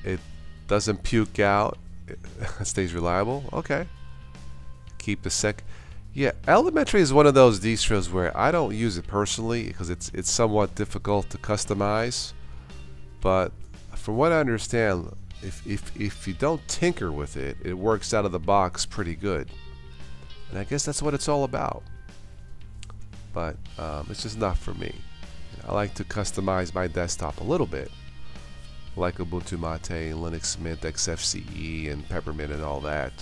It doesn't puke out. It stays reliable? Okay. Keep the sec. Yeah, Elementary is one of those distros where I don't use it personally because it's somewhat difficult to customize. But from what I understand, if you don't tinker with it, it works out of the box pretty good. And I guess that's what it's all about. But it's just not for me. I like to customize my desktop a little bit, like Ubuntu Mate and Linux Mint, XFCE, and Peppermint and all that.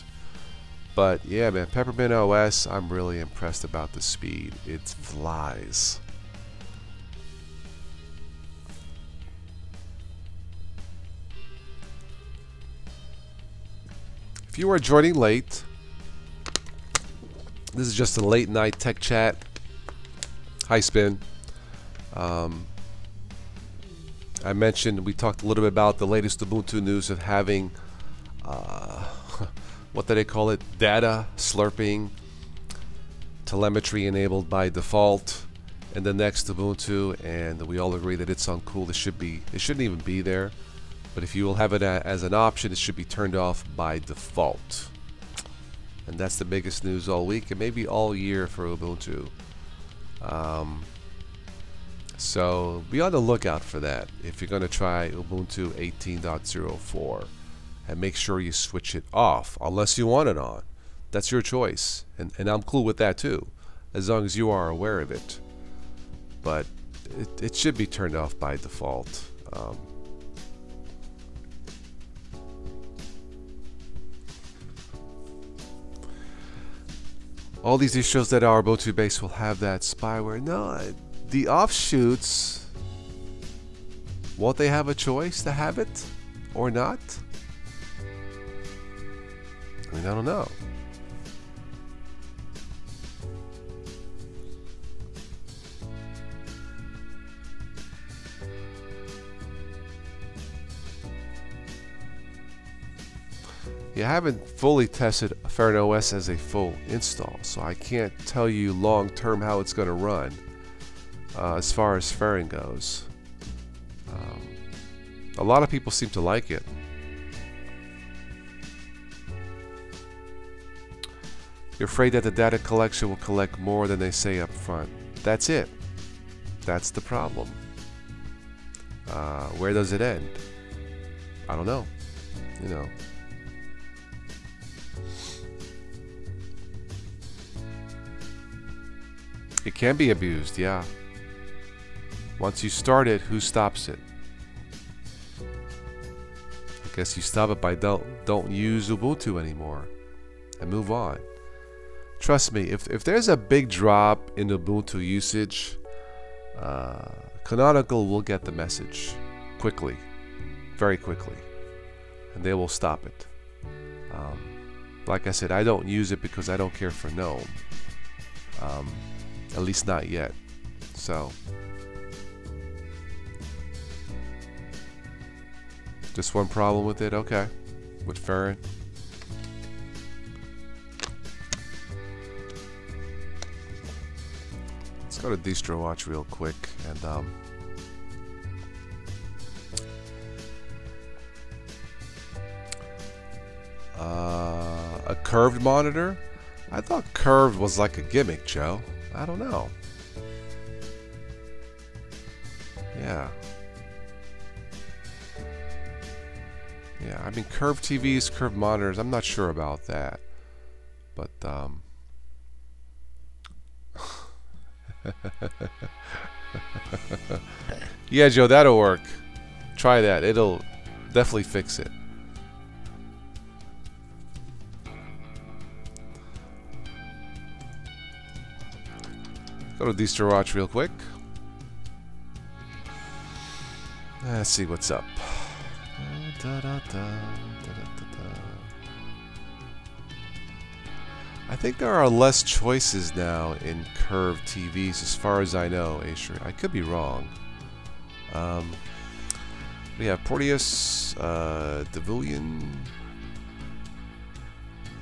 But yeah, man, Peppermint OS, I'm really impressed about the speed. It flies. If you are joining late, this is just a late night tech chat. Hi, Spin. I mentioned, we talked a little bit about the latest Ubuntu news of having what do they call it? Data slurping, telemetry enabled by default in the next Ubuntu, and we all agree that it's uncool. It shouldn't even be there. But if you will have it as an option, it should be turned off by default. And that's the biggest news all week, and maybe all year for Ubuntu. So be on the lookout for that if you're going to try Ubuntu 18.04. And make sure you switch it off unless you want it on. That's your choice, and I'm cool with that too, as long as you are aware of it. But it should be turned off by default. All these distros that are Ubuntu based will have that spyware. No, the offshoots, won't they have a choice to have it or not? I mean, I don't know. You haven't fully tested Ferret OS as a full install, so I can't tell you long term how it's going to run as far as Ferret goes. A lot of people seem to like it. You're afraid that the data collection will collect more than they say up front. That's it. That's the problem. Where does it end? I don't know. You know. It can be abused, yeah. Once you start it, who stops it? I guess you stop it by don't use Ubuntu anymore and move on. Trust me, if there's a big drop in Ubuntu usage, Canonical will get the message quickly, very quickly, and they will stop it. Like I said, I don't use it because I don't care for GNOME, at least not yet. So just one problem with it, okay, with Ferrin. Let's go to Distro Watch real quick and a curved monitor? I thought curved was like a gimmick, Joe. I don't know. Yeah. Yeah, I mean curved TVs, curved monitors, I'm not sure about that. But yeah, Joe, that'll work. Try that. It'll definitely fix it. Go to Distro Watch real quick. Let's see what's up. I think there are less choices now in curved TVs, as far as I know, Asher. I could be wrong. We have Porteus, Devulian,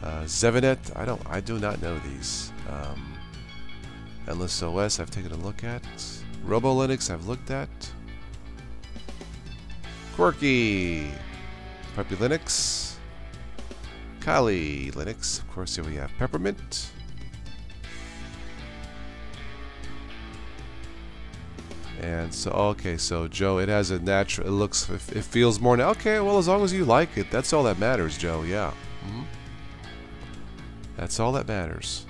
Zevanet. I do not know these. Endless OS, I've taken a look at. Robo Linux, I've looked at. Quirky, Puppy Linux, Kali Linux. Of course, here we have Peppermint. And so, okay, so Joe, it has a natural. It looks, it feels more. Okay, well, as long as you like it, that's all that matters, Joe. Yeah, that's all that matters.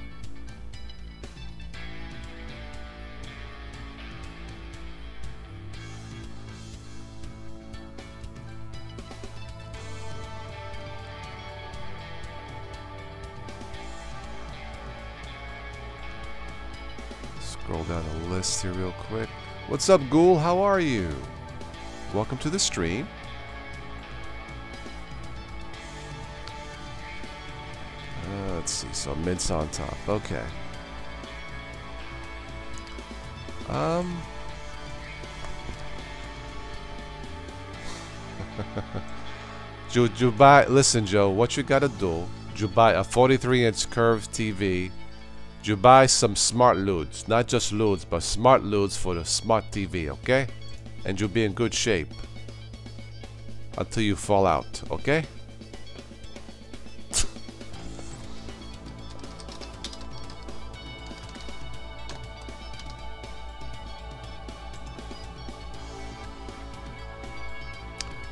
Scroll down the list here real quick. What's up, Ghoul? How are you? Welcome to the stream. Let's see. So Mint's on top. Okay. You buy. Listen, Joe. What you gotta do? You buy a 43-inch curved TV. You buy some smart LUDs, not just LUDs, but smart LUDs for the smart TV, okay? And you'll be in good shape until you fall out, okay?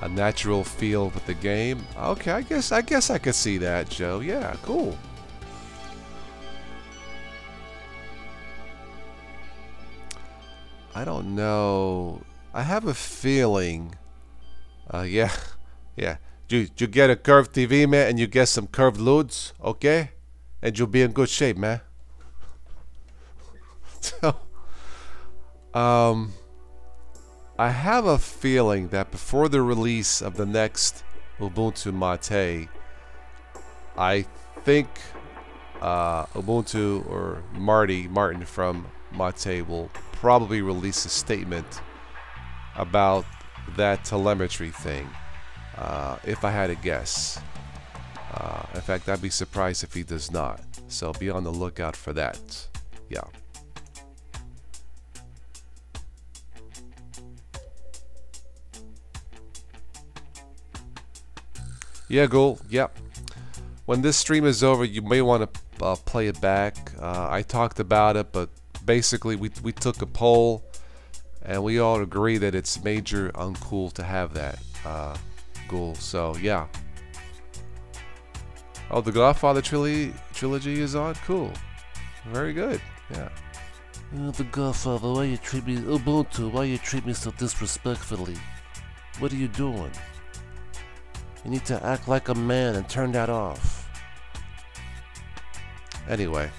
A natural feel with the game. Okay, I guess I could see that, Joe. Yeah, cool. I don't know. I have a feeling. Yeah. You get a curved TV, man, and you get some curved LUDs, okay? And you'll be in good shape, man. So, I have a feeling that before the release of the next Ubuntu Mate, I think Ubuntu or Martin from Mate will probably release a statement about that telemetry thing, if I had to guess. In fact, I'd be surprised if he does not. So be on the lookout for that. Yeah. Yeah, Ghoul. Yep. When this stream is over, you may want to play it back. I talked about it, but basically we took a poll and we all agree that it's major uncool to have that, Ghoul. So yeah. Oh, the Godfather trilogy is on? Cool. Very good. Yeah. The Godfather, why you treat me, Ubuntu, why you treat me so disrespectfully? What are you doing? You need to act like a man and turn that off. Anyway.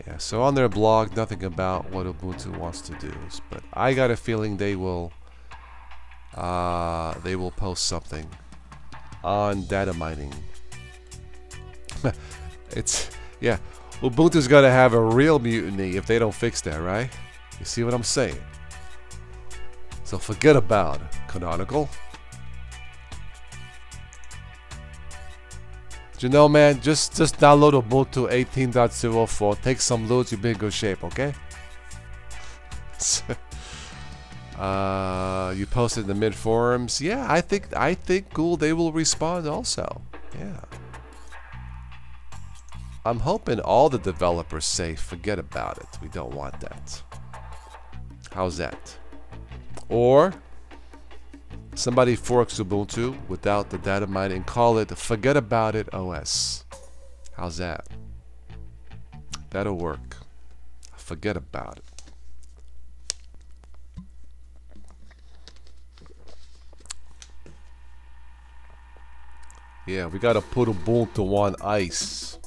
Yeah, so on their blog, nothing about what Ubuntu wants to do, but I got a feeling they will post something on data mining. Yeah, Ubuntu's gonna have a real mutiny if they don't fix that, right? You see what I'm saying? So forget about it, Canonical. You know, man, just download Ubuntu 18.04. Take some loads, you'll be in good shape, okay? You posted in the mid forums. Yeah, I think cool. They will respond also. Yeah. I'm hoping all the developers say forget about it. We don't want that. How's that? Or somebody forks Ubuntu without the data mining and call it Forget About It OS. How's that? That'll work. Forget about it. Yeah, we gotta put Ubuntu on ice.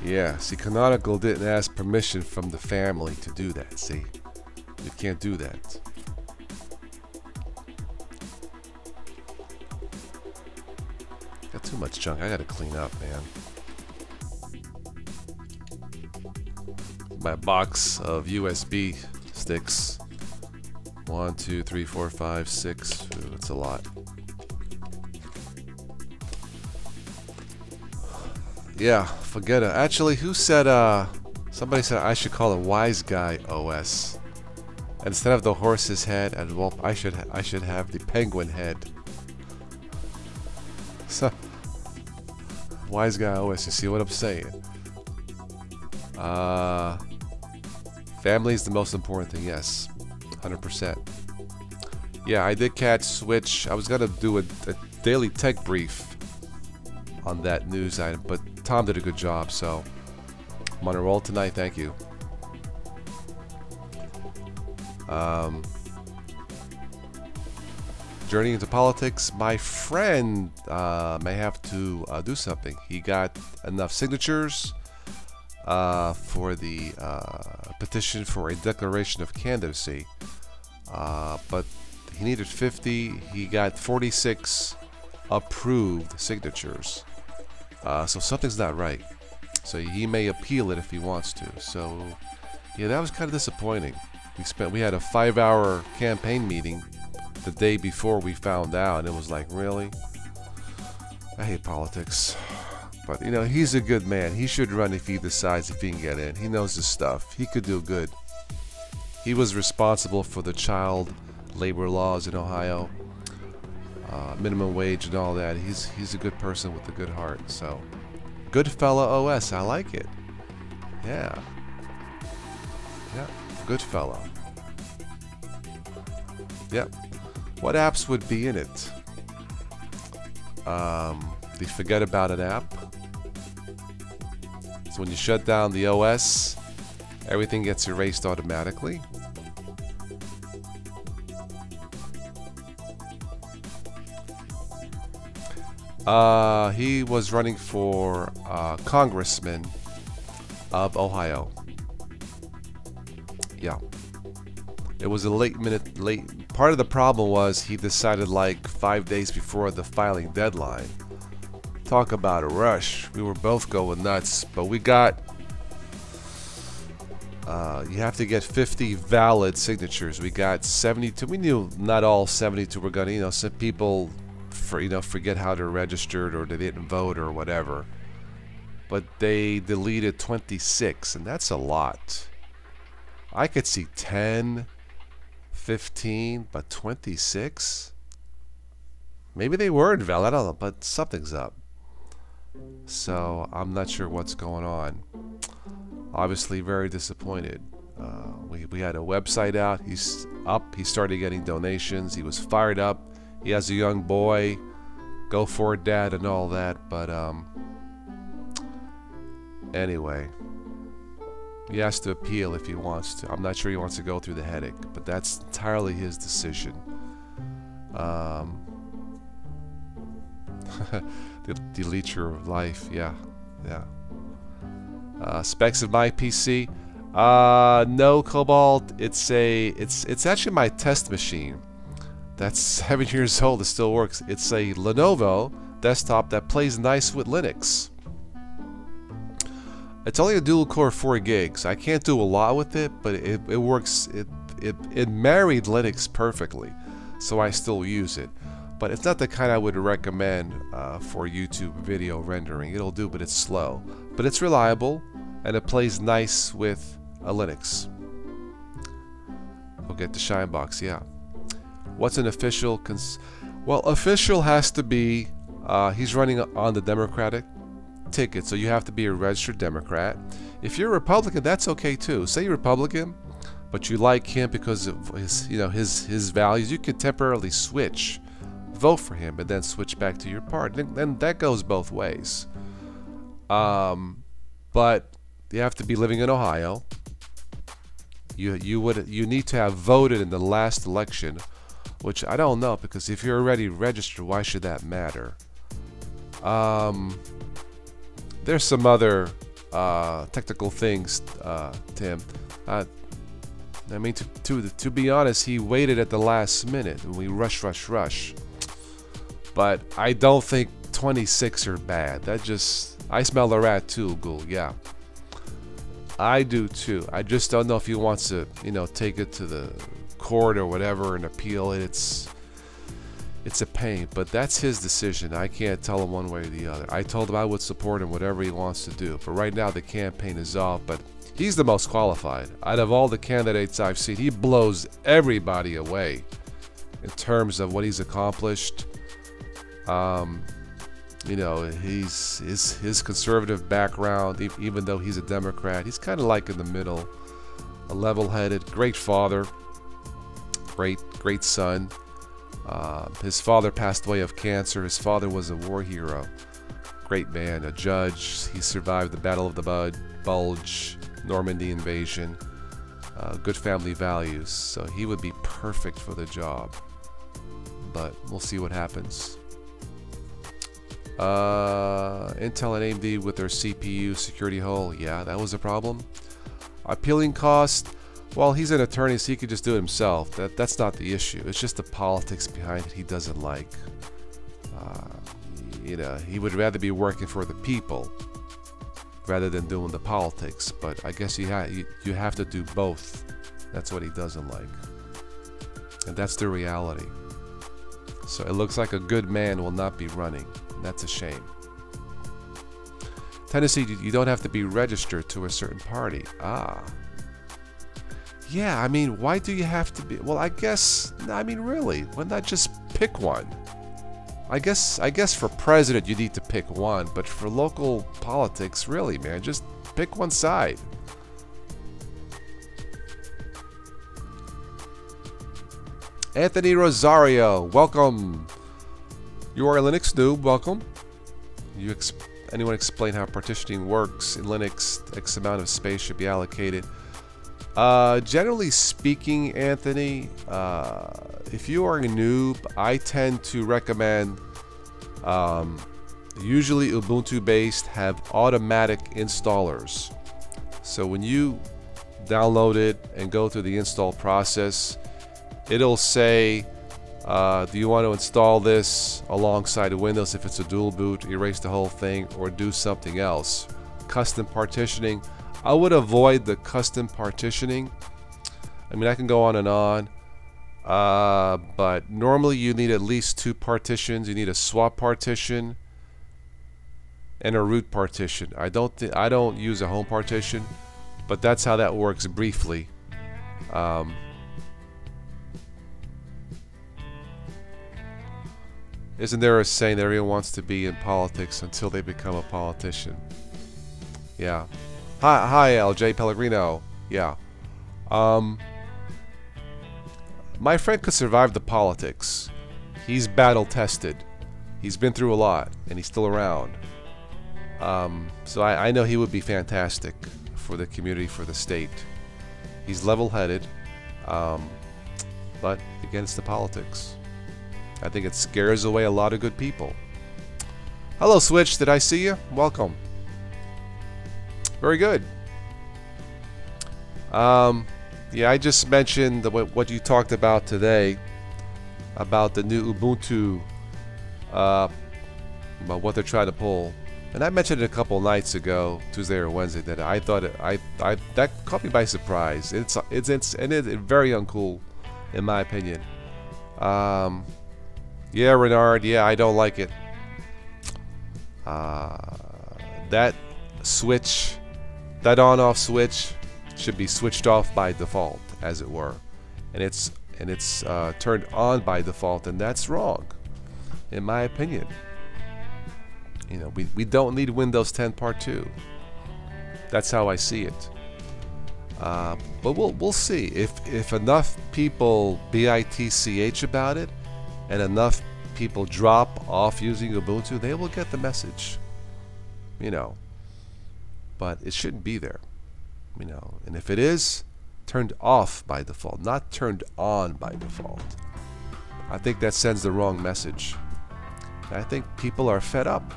Yeah, see, Canonical didn't ask permission from the family to do that, see? You can't do that. Got too much junk. I gotta clean up, man. My box of USB sticks. 1, 2, 3, 4, 5, 6. Ooh, that's a lot. Yeah, forget it. Actually, who said, somebody said I should call it Wise Guy OS. Instead of the horse's head, and well, I should have the penguin head. So, Wise Guy OS, you see what I'm saying? Family is the most important thing, yes. 100%. Yeah, I did catch Switch. I was gonna do a daily tech brief on that news item, but Tom did a good job, so I'm on a roll tonight. Thank you. Journey into politics. My friend may have to do something. He got enough signatures for the petition for a declaration of candidacy, but he needed 50. He got 46 approved signatures. So something's not right. So he may appeal it if he wants to. So yeah, that was kind of disappointing. We had a 5-hour campaign meeting the day before we found out, and it was like, really? I hate politics. But you know, he's a good man. He should run if he decides if he can get in. He knows his stuff. He could do good. He was responsible for the child labor laws in Ohio, minimum wage and all that. He's a good person with a good heart. So, good fella OS. I like it. Yeah. Yeah. Good fella. Yep. What apps would be in it? The Forget About It app. So when you shut down the OS, everything gets erased automatically. He was running for congressman of Ohio. Yeah. It was a late. Part of the problem was he decided like 5 days before the filing deadline. Talk about a rush. We were both going nuts, but we got, you have to get 50 valid signatures. We got 72. We knew not all 72 were gonna, you know, some people forget how they're registered or they didn't vote or whatever. But they deleted 26, and that's a lot. I could see 10, 15, but 26? Maybe they were invalid, I don't know, but something's up. So I'm not sure what's going on. Obviously very disappointed. We had a website out. He's up. He started getting donations. He was fired up. He has a young boy. Go for it, Dad, and all that. But anyway, he has to appeal if he wants to. I'm not sure he wants to go through the headache, but that's entirely his decision. Delete your life. Yeah. Specs of my PC. No, Cobalt. It's actually my test machine. That's 7 years old. It still works. It's a Lenovo desktop that plays nice with Linux. It's only a dual core 4 gigs. I can't do a lot with it, but it works. It married Linux perfectly, so I still use it. But it's not the kind I would recommend for YouTube video rendering. It'll do, but it's slow. But it's reliable, and it plays nice with a Linux. We'll get the Shinebox, yeah. What's an official? Well, official has to be, he's running on the Democratic ticket, so you have to be a registered Democrat. If you're a Republican, that's okay too. Say you're Republican, but you like him because of his, his values. You could temporarily switch, vote for him, and then switch back to your party. Then that goes both ways. But you have to be living in Ohio. You need to have voted in the last election, which I don't know, because if you're already registered, why should that matter? There's some other technical things, Tim. I mean, to be honest, he waited at the last minute, and we rush. But I don't think 26 are bad. I smell a rat too, Ghoul. Yeah, I do too. I just don't know if he wants to, take it to the court or whatever and appeal it. It's a pain, but that's his decision. I can't tell him one way or the other. I told him I would support him whatever he wants to do. But right now the campaign is off, but he's the most qualified. Out of all the candidates I've seen, he blows everybody away in terms of what he's accomplished. His conservative background, even though he's a Democrat, he's kind of like in the middle, a level-headed, great father, great son. His father passed away of cancer. His father was a war hero. Great man, a judge. He survived the Battle of the Bulge, Normandy invasion. Good family values. So he would be perfect for the job. But we'll see what happens. Intel and AMD with their CPU security hole. Yeah, that was a problem. Appealing cost. Well, he's an attorney, so he could just do it himself. That's not the issue. It's just the politics behind it he doesn't like. He would rather be working for the people rather than doing the politics. But I guess you have to do both. That's what he doesn't like. And that's the reality. So it looks like a good man will not be running. And that's a shame. Tennessee, you don't have to be registered to a certain party. Yeah, I mean, why do you have to be? Well, really, why not just pick one? I guess for president you need to pick one, but for local politics, really, man, just pick one side. Anthony Rosario, welcome. You are a Linux noob, welcome. Anyone explain how partitioning works in Linux? X amount of space should be allocated. Generally speaking, Anthony, if you are a noob, I tend to recommend, usually Ubuntu based, have automatic installers. So when you download it and go through the install process, it'll say, do you want to install this alongside Windows if it's a dual boot, erase the whole thing, or do something else? Custom partitioning. I would avoid the custom partitioning. I mean, I can go on and on, but normally you need at least 2 partitions. You need a swap partition and a root partition. I don't use a home partition, but that's how that works briefly. Um, isn't there a saying that everyone wants to be in politics until they become a politician? Yeah. Hi, LJ Pellegrino. Yeah. My friend could survive the politics. He's battle tested. He's been through a lot, and he's still around. So I know he would be fantastic for the community, for the state. He's level-headed, but again, it's the politics. I think it scares away a lot of good people. Hello, Switch. Did I see you? Welcome. Very good. Yeah, I just mentioned what you talked about today about the new Ubuntu, about what they're trying to pull. And I mentioned it a couple nights ago, Tuesday or Wednesday, that I thought that caught me by surprise. It's very uncool, in my opinion. Yeah, Renard. Yeah, I don't like it. That switch, that on-off switch, should be switched off by default, as it were, and it's turned on by default, and that's wrong, in my opinion. You know, we don't need Windows 10 Part 2. That's how I see it. But we'll see if enough people bitch about it, and enough people drop off using Ubuntu, they will get the message. You know, but it shouldn't be there. You know, and if it is, turned off by default, not turned on by default. I think that sends the wrong message. I think people are fed up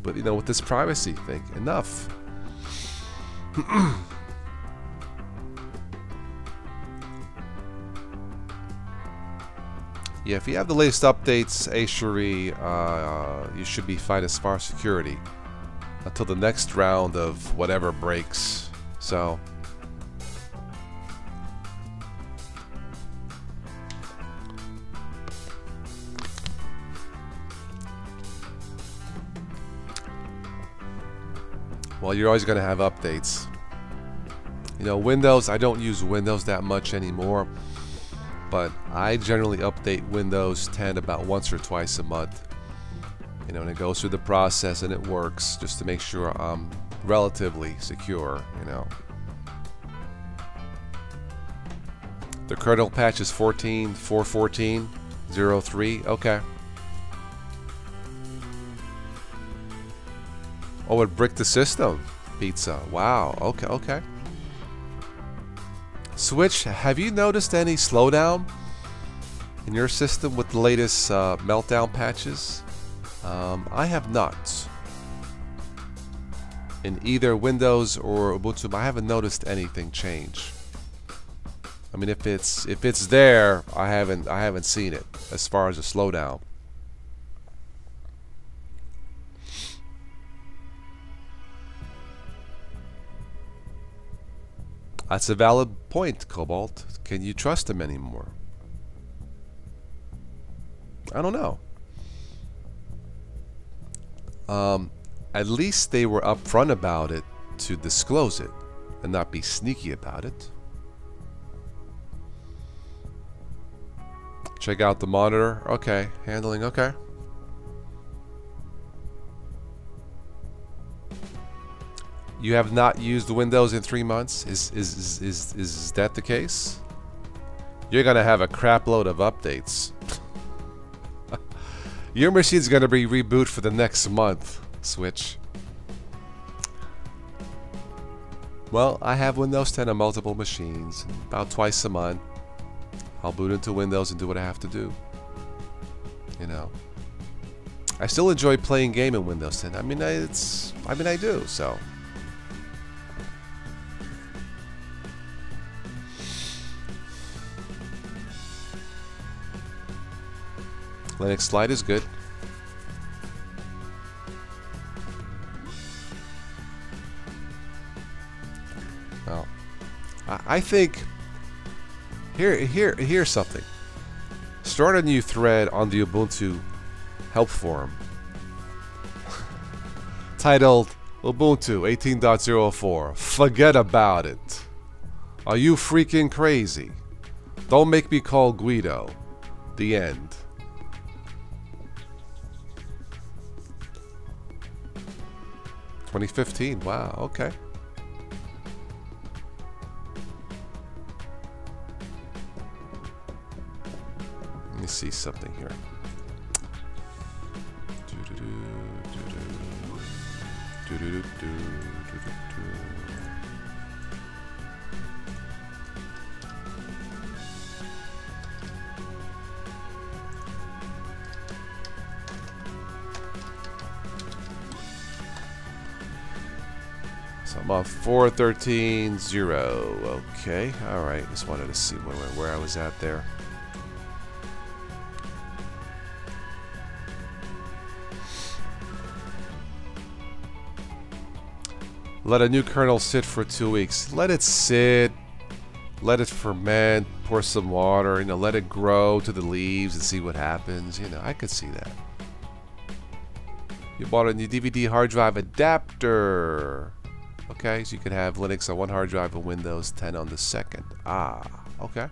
with you know, with this privacy thing. Enough. Yeah, if you have the latest updates, Ashuri, you should be fine as far as security until the next round of whatever breaks. So, well, you're always going to have updates. You know, Windows, I don't use Windows that much anymore, but I generally update Windows 10 about once or twice a month. You know, and it goes through the process and it works just to make sure I'm relatively secure, you know. The kernel patch is 4.14.03. Okay. Oh, it bricked the system. Pizza. Wow. Okay. Okay. Switch, have you noticed any slowdown in your system with the latest meltdown patches? I have not. In either Windows or Ubuntu, I haven't noticed anything change. I mean, if it's there, I haven't seen it as far as a slowdown. That's a valid point, Cobalt. Can you trust them anymore? I don't know. At least they were upfront about it to disclose it and not be sneaky about it. Check out the monitor. Okay, handling. Okay. You have not used Windows in 3 months? Is that the case? You're gonna have a crap load of updates. Your machine's gonna be rebooted for the next month, Switch. Well, I have Windows 10 on multiple machines. About twice a month, I'll boot into Windows and do what I have to do. You know, I still enjoy playing game in Windows 10. I mean, I do. So. Linux Slide is good. Well, I think here's something. Start a new thread on the Ubuntu help forum titled Ubuntu 18.04. Forget about it. Are you freaking crazy? Don't make me call Guido. The end. $2015. Wow, okay. Let me see something here. So I'm on 413.0. Okay, all right. Just wanted to see where I was at there. Let a new kernel sit for 2 weeks. Let it sit. Let it ferment. Pour some water. You know, let it grow to the leaves and see what happens. You know, I could see that. You bought a new DVD hard drive adapter. Okay, so you could have Linux on one hard drive and Windows 10 on the second. Ah, okay.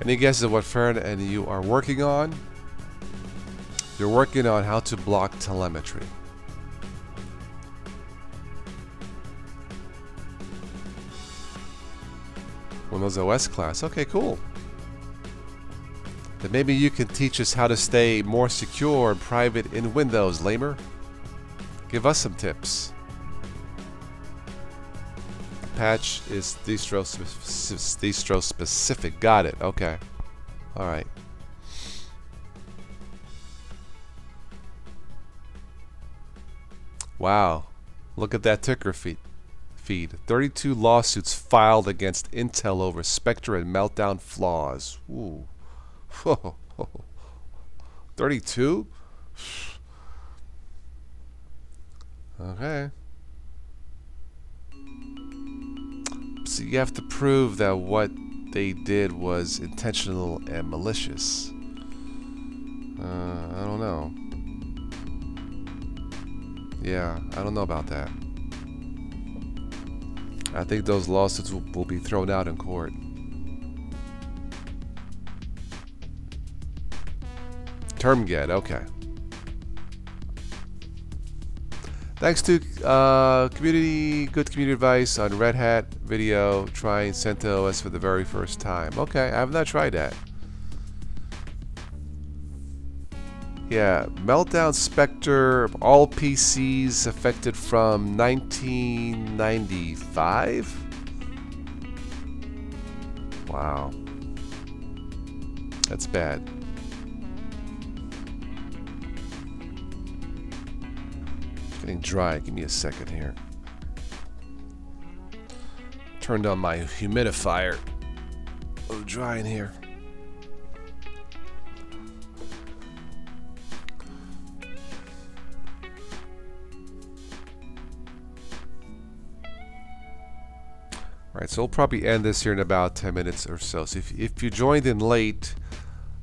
Any guesses what Farron and you are working on? You're working on how to block telemetry. Windows OS class. Okay, cool. Then maybe you can teach us how to stay more secure and private in Windows, Lamer. Give us some tips. Patch is distro specific. Got it. Okay. All right. Wow. Look at that ticker feed. 32 lawsuits filed against Intel over Spectre and Meltdown flaws. Ooh. 32? Okay. So you have to prove that what they did was intentional and malicious. I don't know. Yeah, I don't know about that. I think those lawsuits will be thrown out in court. Term get, okay. Thanks to good community advice on Red Hat video trying CentOS for the very first time. Okay, I have not tried that. Yeah, Meltdown Spectre, all PCs affected from 1995? Wow. That's bad. Getting dry. Give me a second here. Turned on my humidifier. Oh, dry in here. Alright, so we'll probably end this here in about 10 minutes or so. So if you joined in late,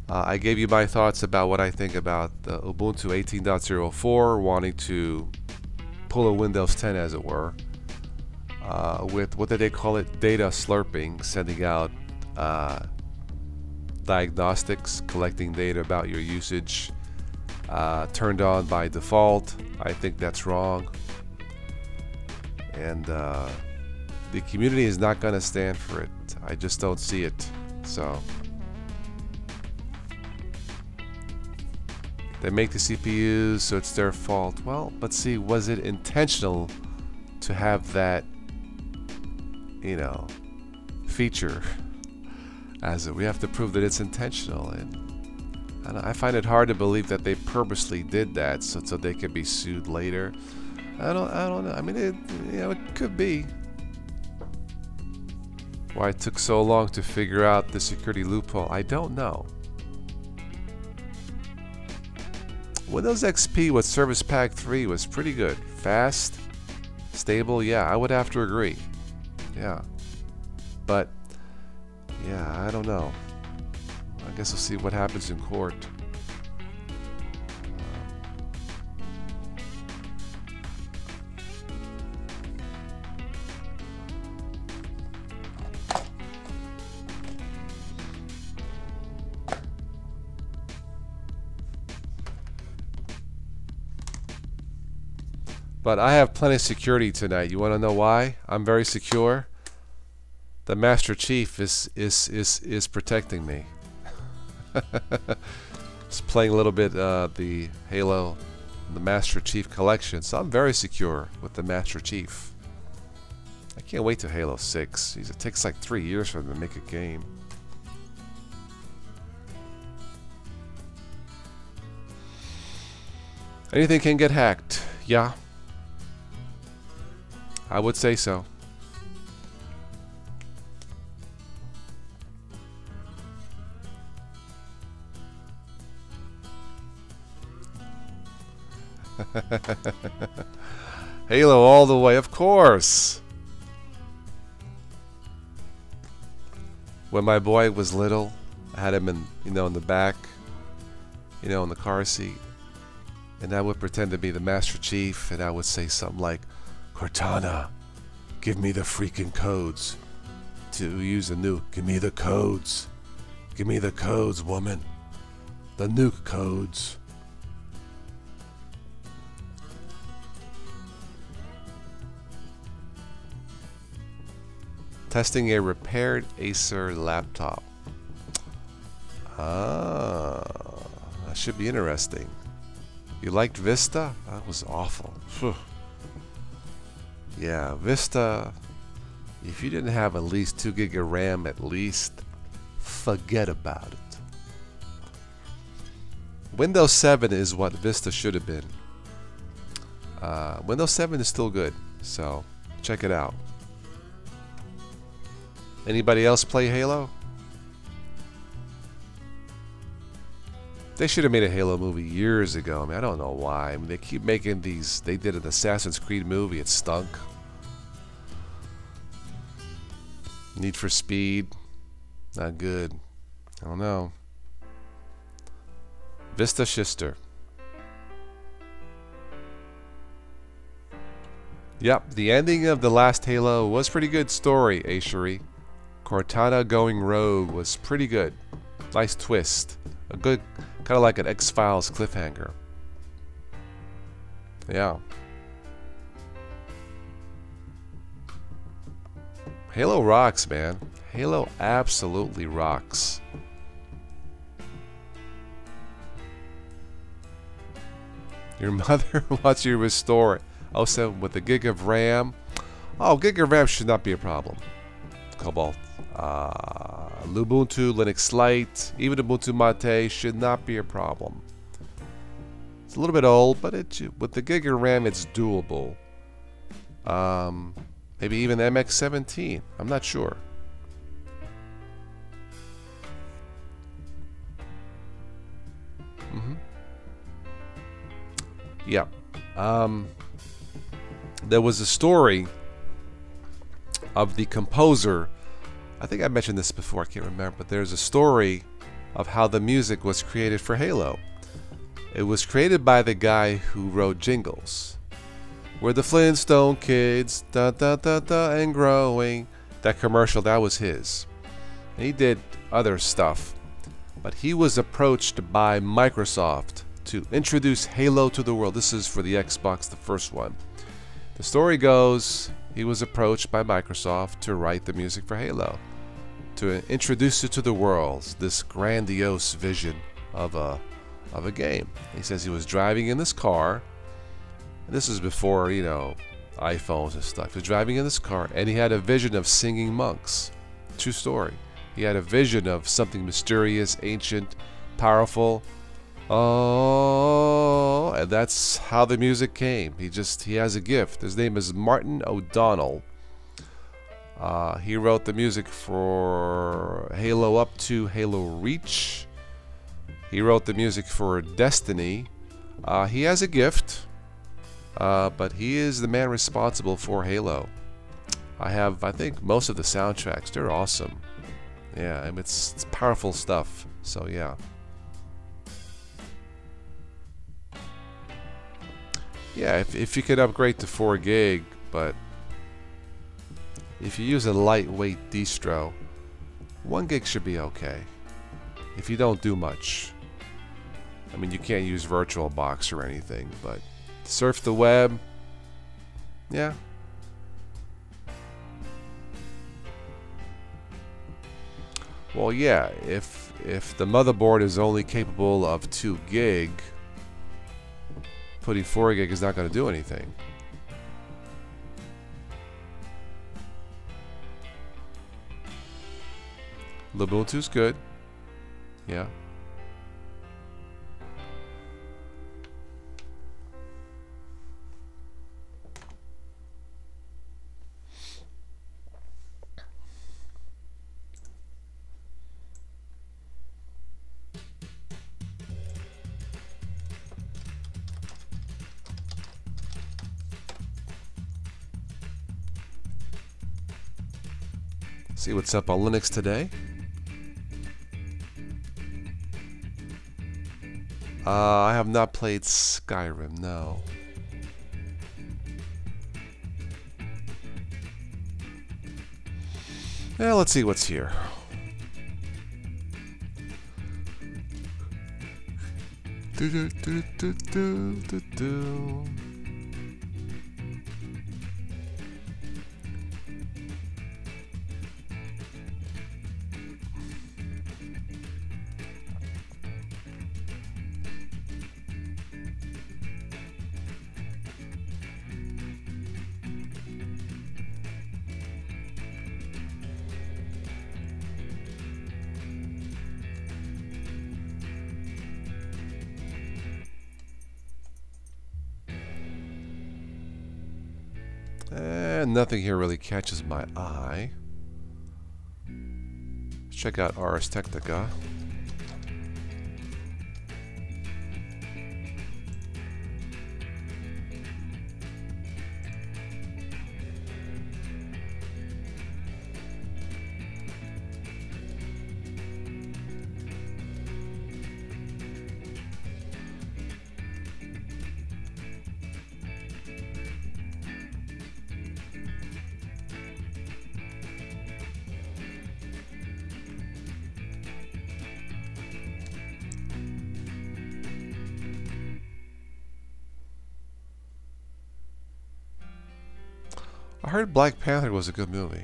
I gave you my thoughts about what I think about the Ubuntu 18.04, wanting to pull a Windows 10 as it were, with what did they call it? Data slurping, sending out diagnostics, collecting data about your usage, turned on by default. I think that's wrong. And the community is not going to stand for it. I just don't see it. So they make the CPUs, so it's their fault. Well, but see, was it intentional to have that, you know, feature? As we have to prove that it's intentional, and I find it hard to believe that they purposely did that so they could be sued later. I don't know. I mean, it could be. Why it took so long to figure out the security loophole, I don't know. Windows XP with Service Pack 3 was pretty good. Fast, stable, yeah, I would have to agree. Yeah. But, yeah, I don't know. I guess we'll see what happens in court. But I have plenty of security tonight. You want to know why? I'm very secure. The Master Chief is protecting me. Just playing a little bit the Halo, the Master Chief collection. So I'm very secure with the Master Chief. I can't wait till Halo 6. Jeez, it takes like 3 years for them to make a game. Anything can get hacked. Yeah. I would say so. Halo all the way, of course. When my boy was little, I had him in, in the back, in the car seat, and I would pretend to be the Master Chief, and I would say something like, "Cortana, give me the freaking codes to use a nuke. Give me the codes. Give me the codes, woman. The nuke codes." Testing a repaired Acer laptop. Ah, that should be interesting. You liked Vista? That was awful. Phew. Yeah, Vista, if you didn't have at least 2 gig of RAM at least, forget about it. Windows 7 is what Vista should have been. Windows 7 is still good, so check it out. Anybody else play Halo? They should have made a Halo movie years ago. I mean, I don't know why. I mean, they keep making these. They did an Assassin's Creed movie. It stunk. Need for Speed. Not good. I don't know. Vista Shister. Yep, the ending of the last Halo was pretty good story, Asheri. Cortana going rogue was pretty good. Nice twist. A good, kind of like an X-Files cliffhanger. Yeah. Halo rocks, man. Halo absolutely rocks. Your mother wants you to restore it. Oh, so with a gig of RAM. Oh, gig of RAM should not be a problem. Cobalt. Ubuntu, Linux Lite, even Ubuntu Mate should not be a problem. It's a little bit old, but with the gig of RAM, it's doable. Maybe even MX17. I'm not sure. Yeah. There was a story of the composer. I think I mentioned this before, I can't remember, but there's a story of how the music was created for Halo. It was created by the guy who wrote jingles. We're the Flintstone kids, da da da da, and growing. That commercial, that was his. And he did other stuff, but he was approached by Microsoft to introduce Halo to the world. This is for the Xbox, the first one. The story goes, he was approached by Microsoft to write the music for Halo, to introduce it to the world, this grandiose vision of a game. He says he was driving in this car, and this is before, iPhones and stuff. He was driving in this car, and he had a vision of singing monks. True story. He had a vision of something mysterious, ancient, powerful. Oh, and that's how the music came. He has a gift. His name is Martin O'Donnell. He wrote the music for Halo up to Halo Reach. He wrote the music for Destiny. He has a gift, but he is the man responsible for Halo. I think, most of the soundtracks. They're awesome. Yeah, and it's powerful stuff. So yeah. Yeah, if you could upgrade to 4 gig, but if you use a lightweight distro, 1 gig should be okay. If you don't do much. I mean, you can't use VirtualBox or anything, but surf the web, Yeah. Well, yeah, if the motherboard is only capable of 2 gig, putting 4 gig is not going to do anything. Ubuntu's good. Yeah. See what's up on Linux today. I have not played Skyrim, no. Well, let's see what's here. And nothing here really catches my eye. Let's check out Ars Technica. I heard Black Panther was a good movie.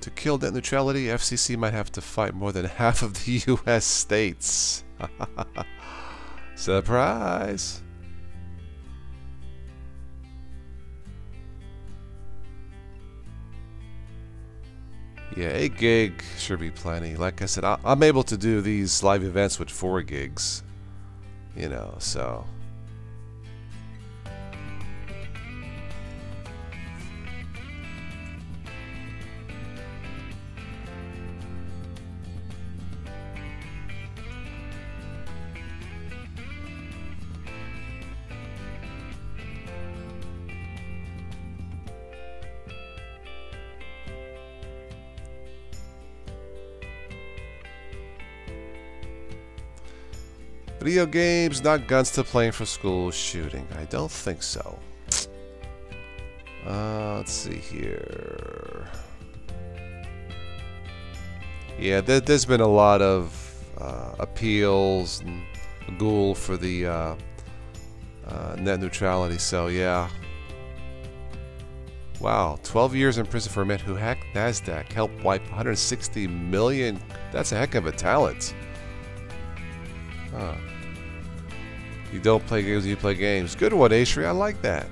To kill net neutrality, FCC might have to fight more than half of the US states. Surprise! Yeah, 8 gig should be plenty. Like I said, I'm able to do these live events with 4 gigs. You know, so... Video games, not guns to playing for school shooting. I don't think so. Let's see here. Yeah, there's been a lot of appeals and ghoul for the net neutrality, so yeah. Wow, 12 years in prison for a man who hacked NASDAQ, helped wipe 160 million. That's a heck of a talent. Huh. You don't play games, you play games. Good one, Ashri. I like that.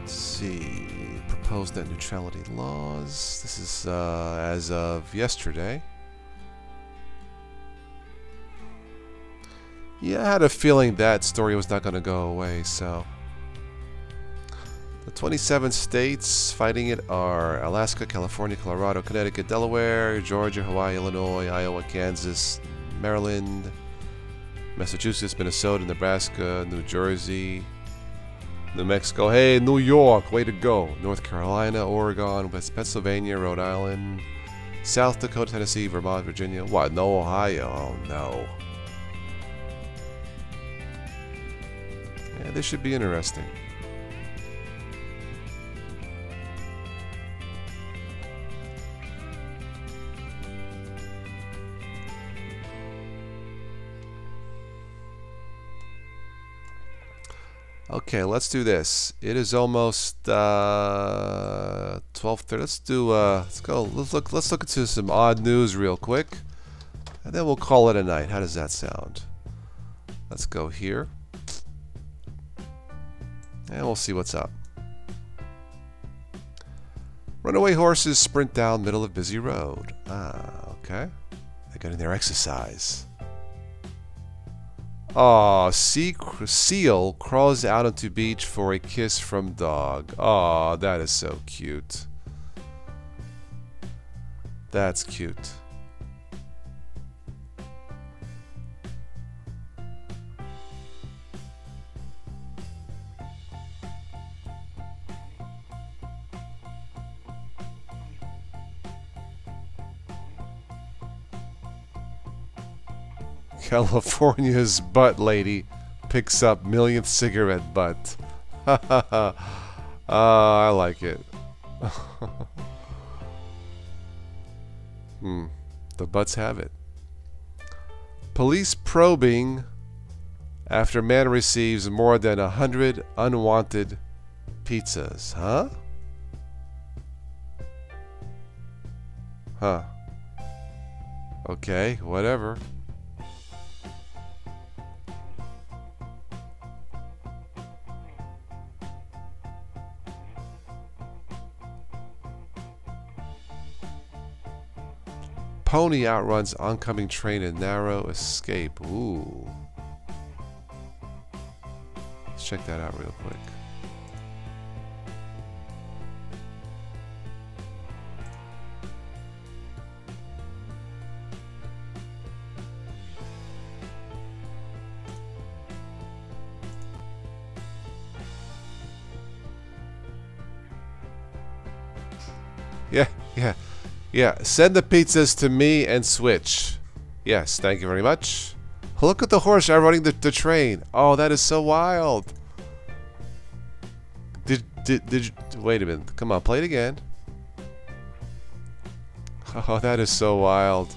Let's see. Proposed net neutrality laws. This is as of yesterday. Yeah, I had a feeling that story was not going to go away, so... The 27 states fighting it are Alaska, California, Colorado, Connecticut, Delaware, Georgia, Hawaii, Illinois, Iowa, Kansas, Maryland, Massachusetts, Minnesota, Nebraska, New Jersey, New Mexico. Hey, New York. Way to go. North Carolina, Oregon, West Pennsylvania, Rhode Island, South Dakota, Tennessee, Vermont, Virginia. What? No Ohio? Oh, no. Yeah, this should be interesting. Okay, let's do this. It is almost 12:30. Let's do let's go. Let's look into some odd news real quick, and then we'll call it a night. How does that sound? Let's go here, and we'll see what's up. Runaway horses sprint down middle of busy road. Ah, okay. They're getting their exercise. Aw, seal crawls out onto beach for a kiss from dog. Aw, that is so cute. That's cute. California's butt lady picks up millionth cigarette butt. I like it. The butts have it. Police probing after man receives more than 100 unwanted pizzas. Huh? Huh. Okay, whatever. Pony outruns oncoming train in narrow escape. Ooh. Let's check that out real quick. Yeah, send the pizzas to me and switch. Yes, thank you very much. Look at the horse outrunning the train. Oh, that is so wild. Did you, wait a minute. Come on, play it again. Oh, that is so wild.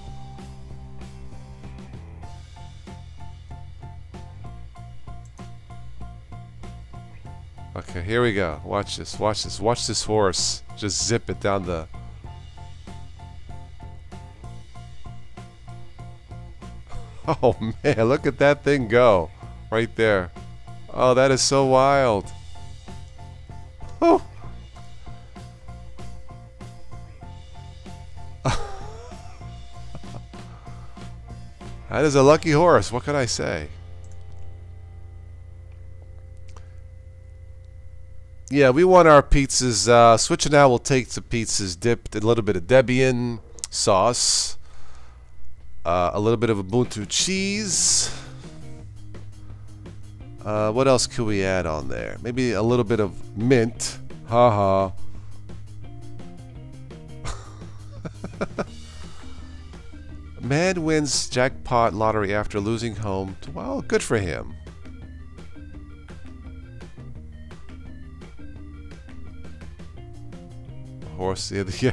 Okay, here we go. Watch this, watch this. Watch this horse just zip it down the... Oh man, look at that thing go. Right there. Oh, that is so wild. Oh. That is a lucky horse. What can I say? Yeah, we want our pizzas. Switching out, we'll take the pizzas dipped in a little bit of Debian sauce. A little bit of Ubuntu cheese. What else could we add on there? Maybe a little bit of mint. Haha. Man wins jackpot lottery after losing home. Well, good for him. Horse, yeah.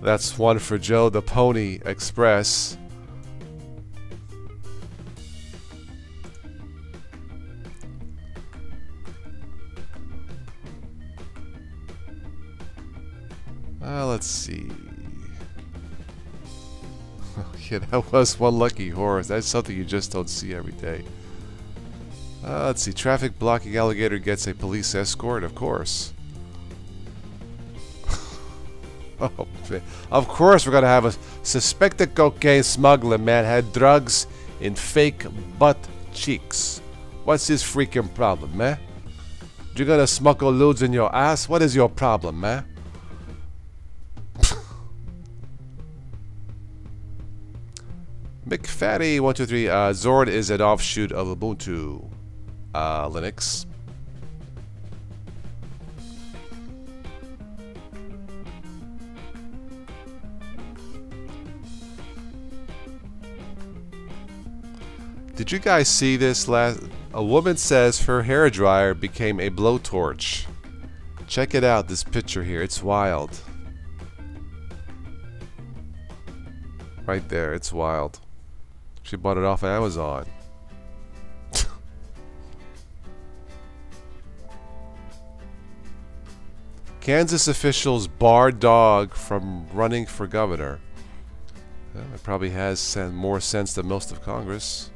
That's one for Joe the Pony Express. Let's see. Yeah, that was one lucky horse. That's something you just don't see every day. Let's see. Traffic blocking alligator gets a police escort, of course. Oh, of course we're gonna have a suspected cocaine smuggler man had drugs in fake butt cheeks. What's his freaking problem, man? You're gonna smuggle loads in your ass? What is your problem, man? McFatty123. Zord is an offshoot of Ubuntu Linux. Did you guys see this last? A woman says her hairdryer became a blowtorch. Check it out, this picture here. It's wild. Right there, it's wild. She bought it off Amazon. Kansas officials bar dog from running for governor. Well, it probably has more sense than most of Congress.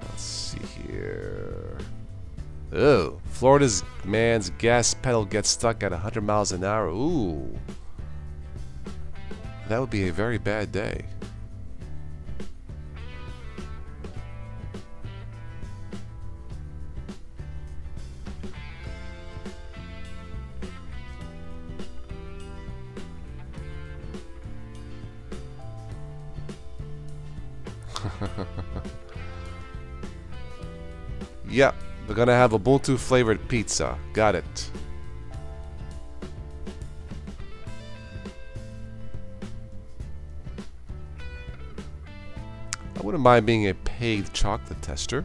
Let's see here. Oh, Florida's man's gas pedal gets stuck at 100 miles an hour. Ooh. That would be a very bad day. Yep, we're gonna have Ubuntu flavored pizza. Got it. I wouldn't mind being a paid chocolate tester.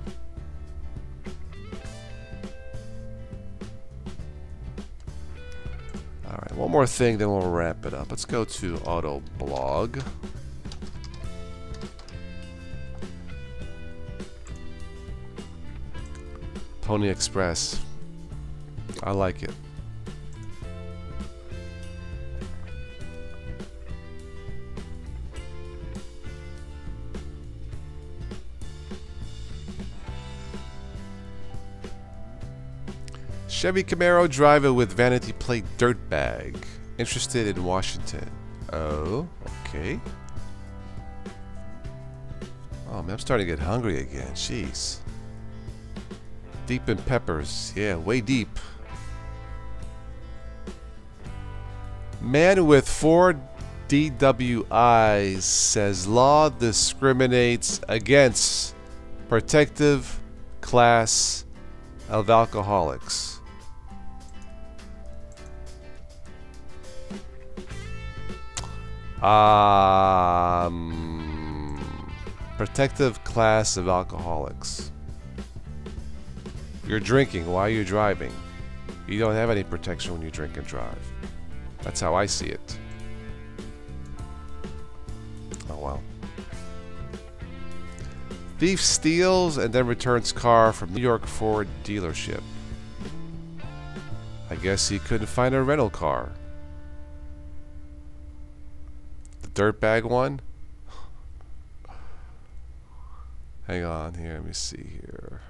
Alright, one more thing, then we'll wrap it up. Let's go to Autoblog. Pony Express. I like it. Chevy Camaro driver with vanity plate dirtbag. Interested in Washington. Oh, okay. Oh man, I'm starting to get hungry again. Jeez. Deep in peppers. Yeah, way deep. Man with 4 DWIs says law discriminates against protective class of alcoholics. Protective class of alcoholics. You're drinking. Why are you driving? You don't have any protection when you drink and drive. That's how I see it. Oh well. Thief steals and then returns car from New York Ford dealership. I guess he couldn't find a rental car. The dirtbag one? Hang on here, let me see here.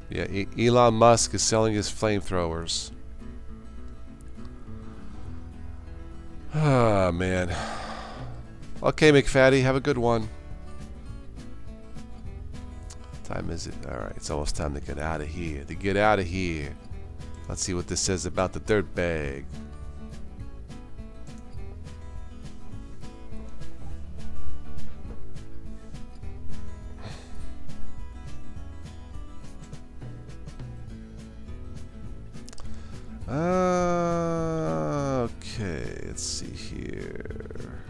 Yeah, Elon Musk is selling his flamethrowers. Ah, man. Okay, McFatty, have a good one. What time is it? Alright, it's almost time to get out of here. Let's see what this says about the dirtbag. Okay, let's see here.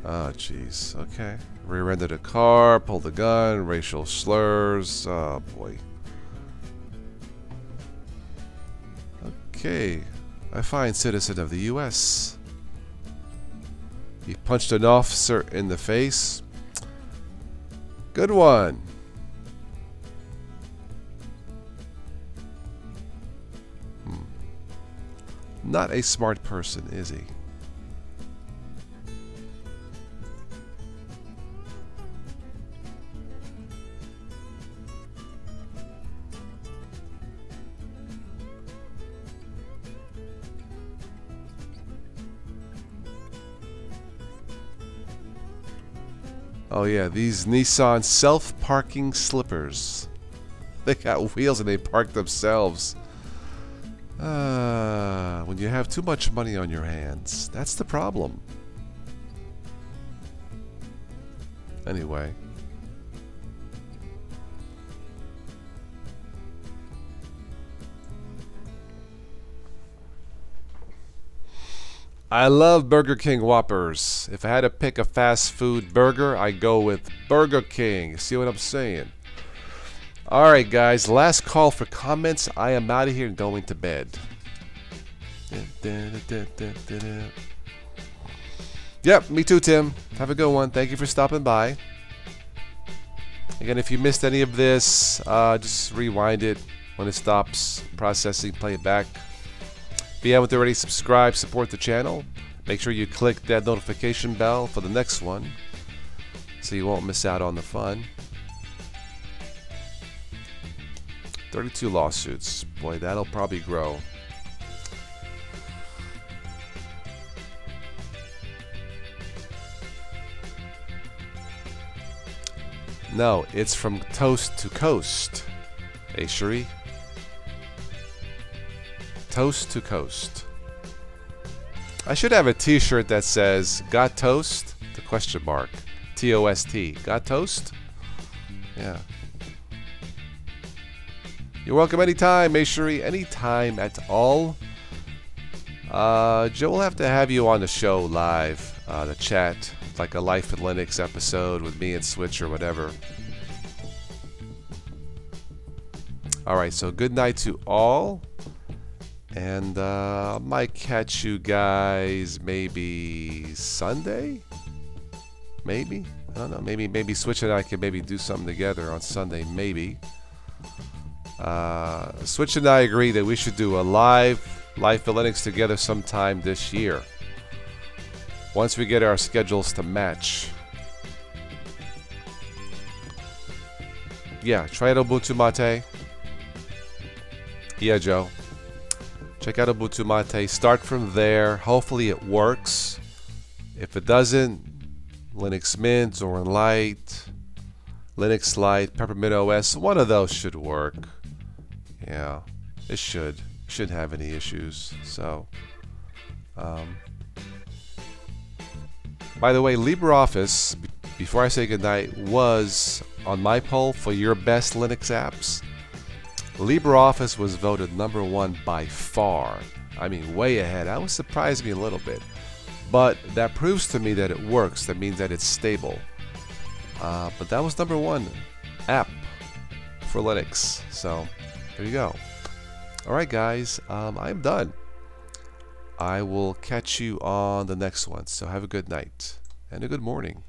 Oh, jeez. Okay. Rear-ended a car, pulled a gun, racial slurs. Oh, boy. Okay. A fine citizen of the U.S. He punched an officer in the face. Good one. Not a smart person, is he? Oh yeah, these Nissan self-parking slippers. They got wheels and they park themselves. When you have too much money on your hands, that's the problem. Anyway. I love Burger King Whoppers. If I had to pick a fast food burger, I'd go with Burger King. See what I'm saying? Alright guys, last call for comments. I am out of here and going to bed. Yep, me too, Tim. Have a good one. Thank you for stopping by. Again, if you missed any of this, just rewind it when it stops processing, play it back. If you haven't already subscribed, support the channel. Make sure you click that notification bell for the next one so you won't miss out on the fun. 32 lawsuits. Boy, that'll probably grow. No, it's from toast to coast. Hey, Cherie. Toast to coast. I should have a t-shirt that says, got toast? The question mark. T-O-S-T. Got toast? Yeah. You're welcome anytime, Cherie. Anytime at all. Joe will have to have you on the show live. To chat. Like a Life in Linux episode with me and Switch or whatever. Alright, so good night to all. And I might catch you guys maybe Sunday? Maybe? I don't know. Maybe Switch and I can maybe do something together on Sunday. Maybe. Switch and I agree that we should do a live Life in Linux together sometime this year. Once we get our schedules to match. Yeah, try out Ubuntu Mate. Yeah, Joe. Check out Ubuntu Mate. Start from there. Hopefully it works. If it doesn't, Linux Mint or Lite, Linux Lite, Peppermint OS, one of those should work. Yeah, it should. Shouldn't have any issues. So, by the way, LibreOffice, before I say goodnight, was on my poll for your best Linux apps. LibreOffice was voted #1 by far. I mean, way ahead. That would surprise me a little bit. But that proves to me that it works. That means that it's stable. But that was #1 app for Linux. So, there you go. Alright guys, I'm done. I will catch you on the next one. So have a good night and a good morning.